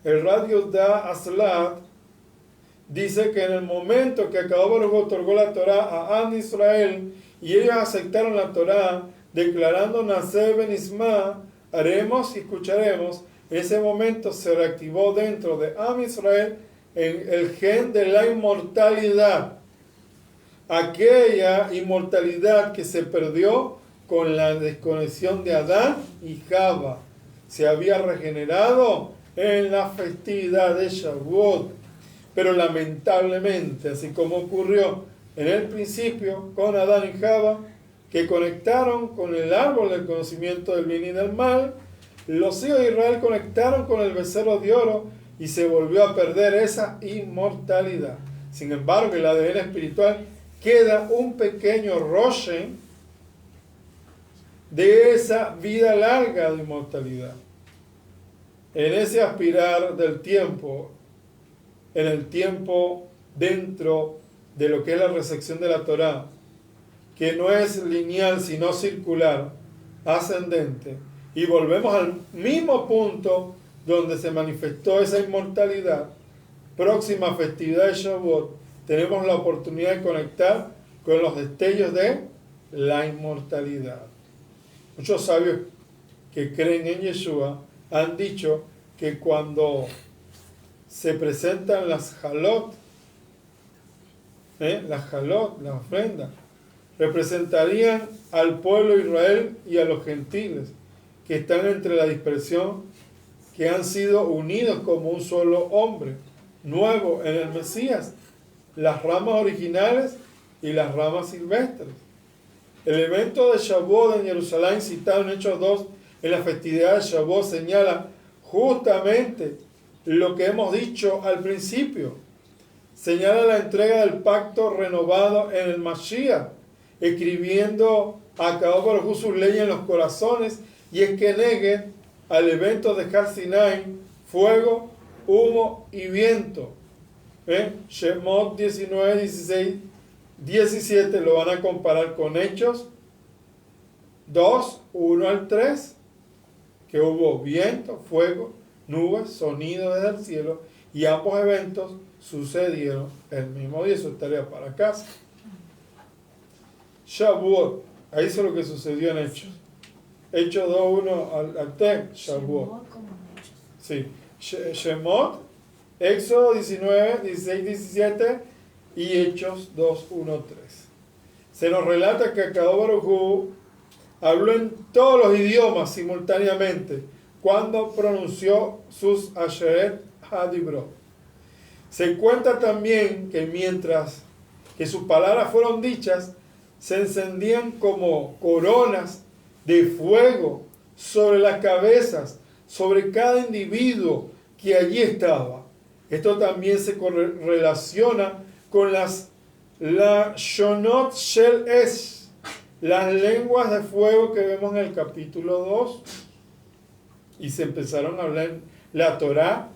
El Rad Yehuda Aslat dice que en el momento que Akadosh Baruj Hu otorgó la Torá a Am Israel y ellos aceptaron la Torá, declarando Naseh Ben Isma, haremos y escucharemos, en ese momento se reactivó dentro de Am Israel el gen de la inmortalidad, aquella inmortalidad que se perdió con la desconexión de Adán y Java. Se había regenerado en la festividad de Shavuot, pero lamentablemente, así como ocurrió en el principio con Adán y Java, que conectaron con el árbol del conocimiento del bien y del mal, los hijos de Israel conectaron con el becerro de oro y se volvió a perder esa inmortalidad. Sin embargo, en el ADN espiritual queda un pequeño roche de esa vida larga de inmortalidad. En ese aspirar del tiempo, en el tiempo dentro de lo que es la recepción de la Torá, que no es lineal sino circular, ascendente, y volvemos al mismo punto donde se manifestó esa inmortalidad. Próxima festividad de Shavuot, tenemos la oportunidad de conectar con los destellos de la inmortalidad. Muchos sabios que creen en Yeshua han dicho que cuando se presentan las halot, la ofrenda, representarían al pueblo de Israel y a los gentiles que están entre la dispersión, que han sido unidos como un solo hombre nuevo en el Mesías, las ramas originales y las ramas silvestres. El evento de Shavuot en Jerusalén, citado en Hechos 2, en la festividad de Shavuot, señala justamente lo que hemos dicho al principio. Señala la entrega del pacto renovado en el Mashiach, escribiendo a Akadosh Baruj Hu sus leyes en los corazones, y es que neguen al evento de Har Sinai, fuego, humo y viento. Shemot 19, 16, 17 lo van a comparar con Hechos 2, 1 al 3, que hubo viento, fuego, nubes, sonido desde el cielo, y ambos eventos sucedieron el mismo día. Eso es tarea para casa. Shavuot, ahí es lo que sucedió en Hechos. Hechos 2, 1 al 3, Shavuot. Sí, Shemot, Éxodo 19, 16, 17 y Hechos 2, 1, 3. Se nos relata que Akadosh Baruj Hu habló en todos los idiomas simultáneamente cuando pronunció sus Ashereh HaDibrot. Se cuenta también que mientras que sus palabras fueron dichas, se encendían como coronas de fuego sobre las cabezas, sobre cada individuo que allí estaba. Esto también se relaciona con la Shonot Shel Esh, las lenguas de fuego que vemos en el capítulo 2. Y se empezaron a hablar la Torá.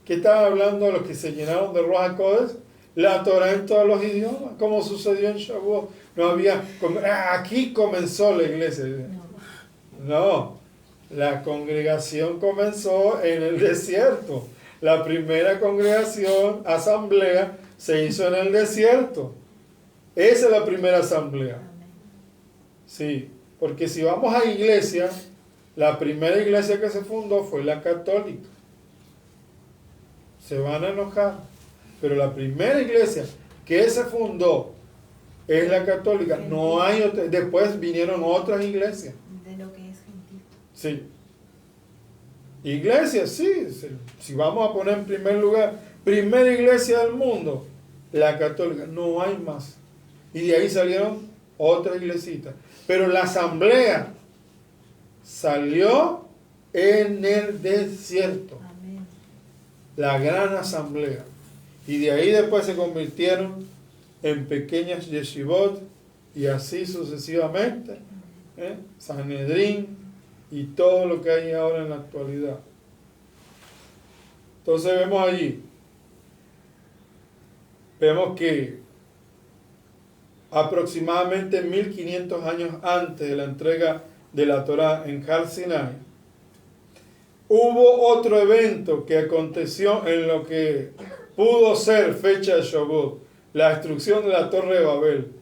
¿Qué estaban hablando los que se llenaron de Ruach HaKodesh? La Torá en todos los idiomas, como sucedió en Shavuot. No había, aquí comenzó la iglesia. No, la congregación comenzó en el desierto. La primera congregación, asamblea, se hizo en el desierto. Esa es la primera asamblea. Amén. Sí, porque si vamos a iglesia, la primera iglesia que se fundó fue la católica. Se van a enojar, pero la primera iglesia que se fundó es la católica. No hay otra, después vinieron otras iglesias. De lo que es gentil. Sí. Iglesia, sí. Si vamos a poner en primer lugar, primera iglesia del mundo, la católica. No hay más. Y de ahí salieron otras iglesitas. Pero la asamblea salió en el desierto. Amén. La gran asamblea. Y de ahí después se convirtieron en pequeñas yeshivot y así sucesivamente. Sanedrín y todo lo que hay ahora en la actualidad. Entonces vemos allí, vemos que aproximadamente 1500 años antes de la entrega de la Torá en Har Sinai, hubo otro evento que aconteció en lo que pudo ser fecha de Shavuot, la destrucción de la Torre de Babel.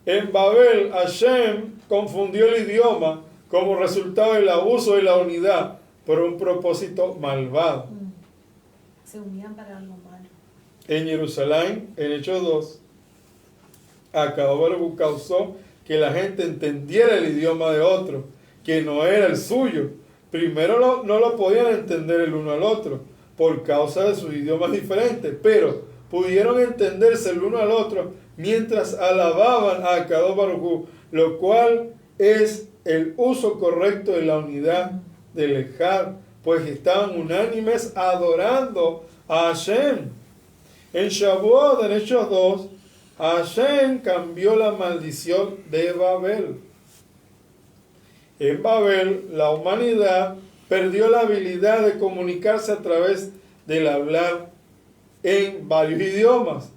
En Babel, Hashem confundió el idioma como resultado del abuso de la unidad por un propósito malvado. Se unían para algo malo. En Jerusalén, en Hechos 2, Akadosh causó que la gente entendiera el idioma de otro, que no era el suyo. Primero no lo podían entender el uno al otro, por causa de sus idiomas diferentes, pero pudieron entenderse el uno al otro mientras alababan a Akadosh Baruj Hu, lo cual es el uso correcto de la unidad del Ejad, pues estaban unánimes adorando a Hashem. En Shavuot, en Hechos 2, Hashem cambió la maldición de Babel. En Babel, la humanidad perdió la habilidad de comunicarse a través del hablar en varios idiomas.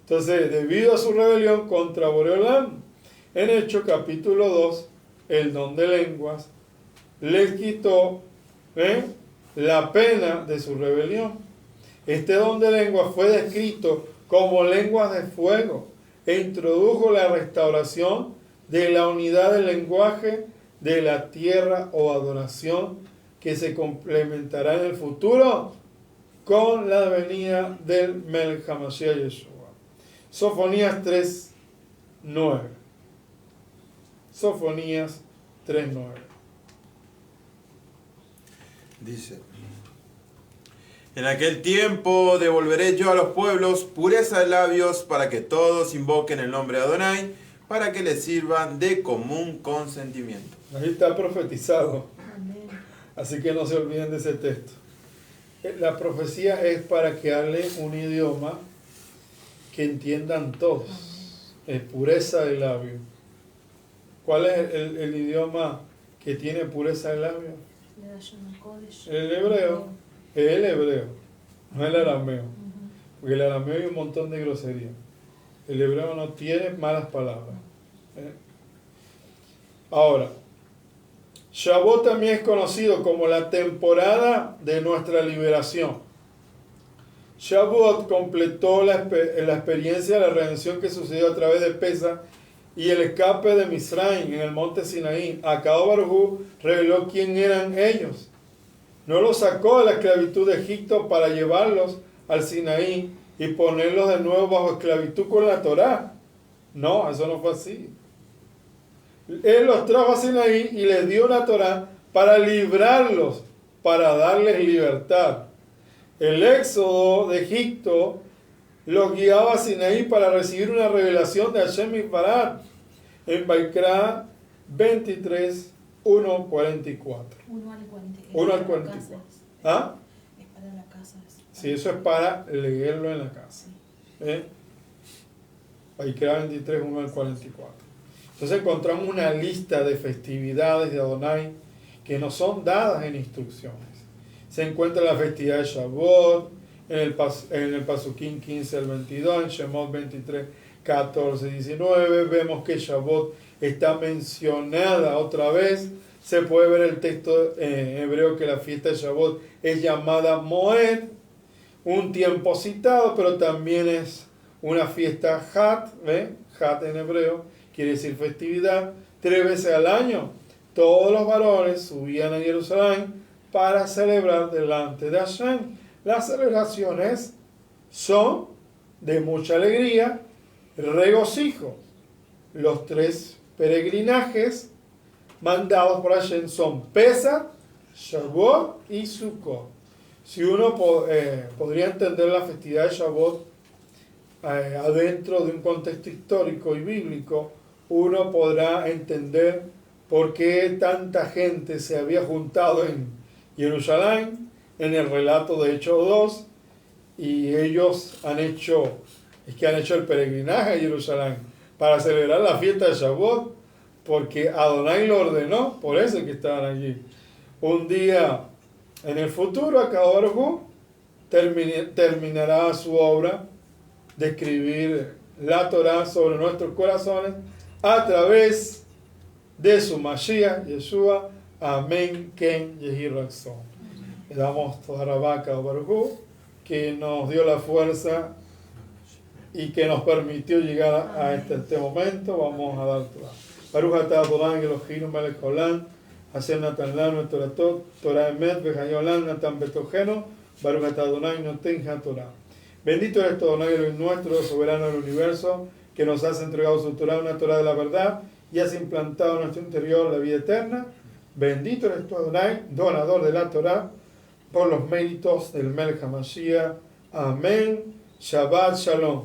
Entonces, debido a su rebelión contra Boreolam, en Hechos capítulo 2, el don de lenguas les quitó la pena de su rebelión. Este don de lenguas fue descrito como lenguas de fuego e introdujo la restauración de la unidad del lenguaje de la tierra o adoración que se complementará en el futuro con la venida del Melech HaMashiach Yeshua. Sofonías 3:9. Sofonías 3:9. Dice: en aquel tiempo devolveré yo a los pueblos pureza de labios para que todos invoquen el nombre de Adonai, para que les sirvan de común consentimiento. Ahí está profetizado. Amén. Así que no se olviden de ese texto. La profecía es para que hable un idioma que entiendan todos. Es pureza de labios. ¿Cuál es el idioma que tiene pureza de labios? El hebreo. El hebreo, no el arameo. Porque el arameo hay un montón de groserías. El hebreo no tiene malas palabras. Ahora, Shavuot también es conocido como la temporada de nuestra liberación. Shavuot completó la experiencia de la redención que sucedió a través de Pesach y el escape de Misraim en el monte Sinaí. Akadosh Baruj Hu reveló quién eran ellos. No los sacó de la esclavitud de Egipto para llevarlos al Sinaí y ponerlos de nuevo bajo esclavitud con la Torá. No, eso no fue así. Él los trajo a Sinaí y les dio una Torá para librarlos, para darles libertad. El éxodo de Egipto los guiaba a Sinaí para recibir una revelación de Hashem Yisbaraj en Baikra 23, 1:44. 1 al 44. ¿Ah? Es para la casa. Sí, eso es para leerlo en la casa. Baikra 23, 1 al 44. Entonces encontramos una lista de festividades de Adonai que nos son dadas en instrucciones. Se encuentra la festividad de Shavuot, en el Pasuquín 15 al 22, en Shemot 23, 14, 19. Vemos que Shavuot está mencionada otra vez se puede ver el texto en hebreo que la fiesta de Shavuot es llamada Moed, un tiempo citado, pero también es una fiesta Hat, Hat en hebreo quiere decir festividad. 3 veces al año todos los varones subían a Jerusalén para celebrar delante de Hashem. Las celebraciones son de mucha alegría, regocijo. Los 3 peregrinajes mandados por Hashem son Pesach, Shavuot y Sukkot. Si uno podría entender la festividad de Shavuot adentro de un contexto histórico y bíblico, uno podrá entender por qué tanta gente se había juntado en Jerusalén en el relato de Hechos 2, y ellos han hecho el peregrinaje a Jerusalén para celebrar la fiesta de Shavuot, porque Adonai lo ordenó, por eso es que estaban allí. Un día en el futuro, Akadosh Baruj Hu terminará su obra de escribir la Torah sobre nuestros corazones a través de su Mashiach, Yeshua. Amén, Ken Yehi Ratzon. Le damos toda la vaca a Baruj Hu, que nos dio la fuerza y que nos permitió llegar a este momento. Vamos a dar Torah. Baruch atah Adonai Eloheinu melech haolam, asher natan lanu et toratot, Torah emet v'chayei olam natan betojeno, Baruch atah Adonai noten haTorah. Bendito eres tu Adonai Elohim nuestro, soberano del universo, que nos has entregado su Torah, una Torah de la verdad, y has implantado en nuestro interior la vida eterna. Bendito eres tu Adonai, donador de la Torah, por los méritos del Melech HaMashiach. Amén. Shabbat Shalom.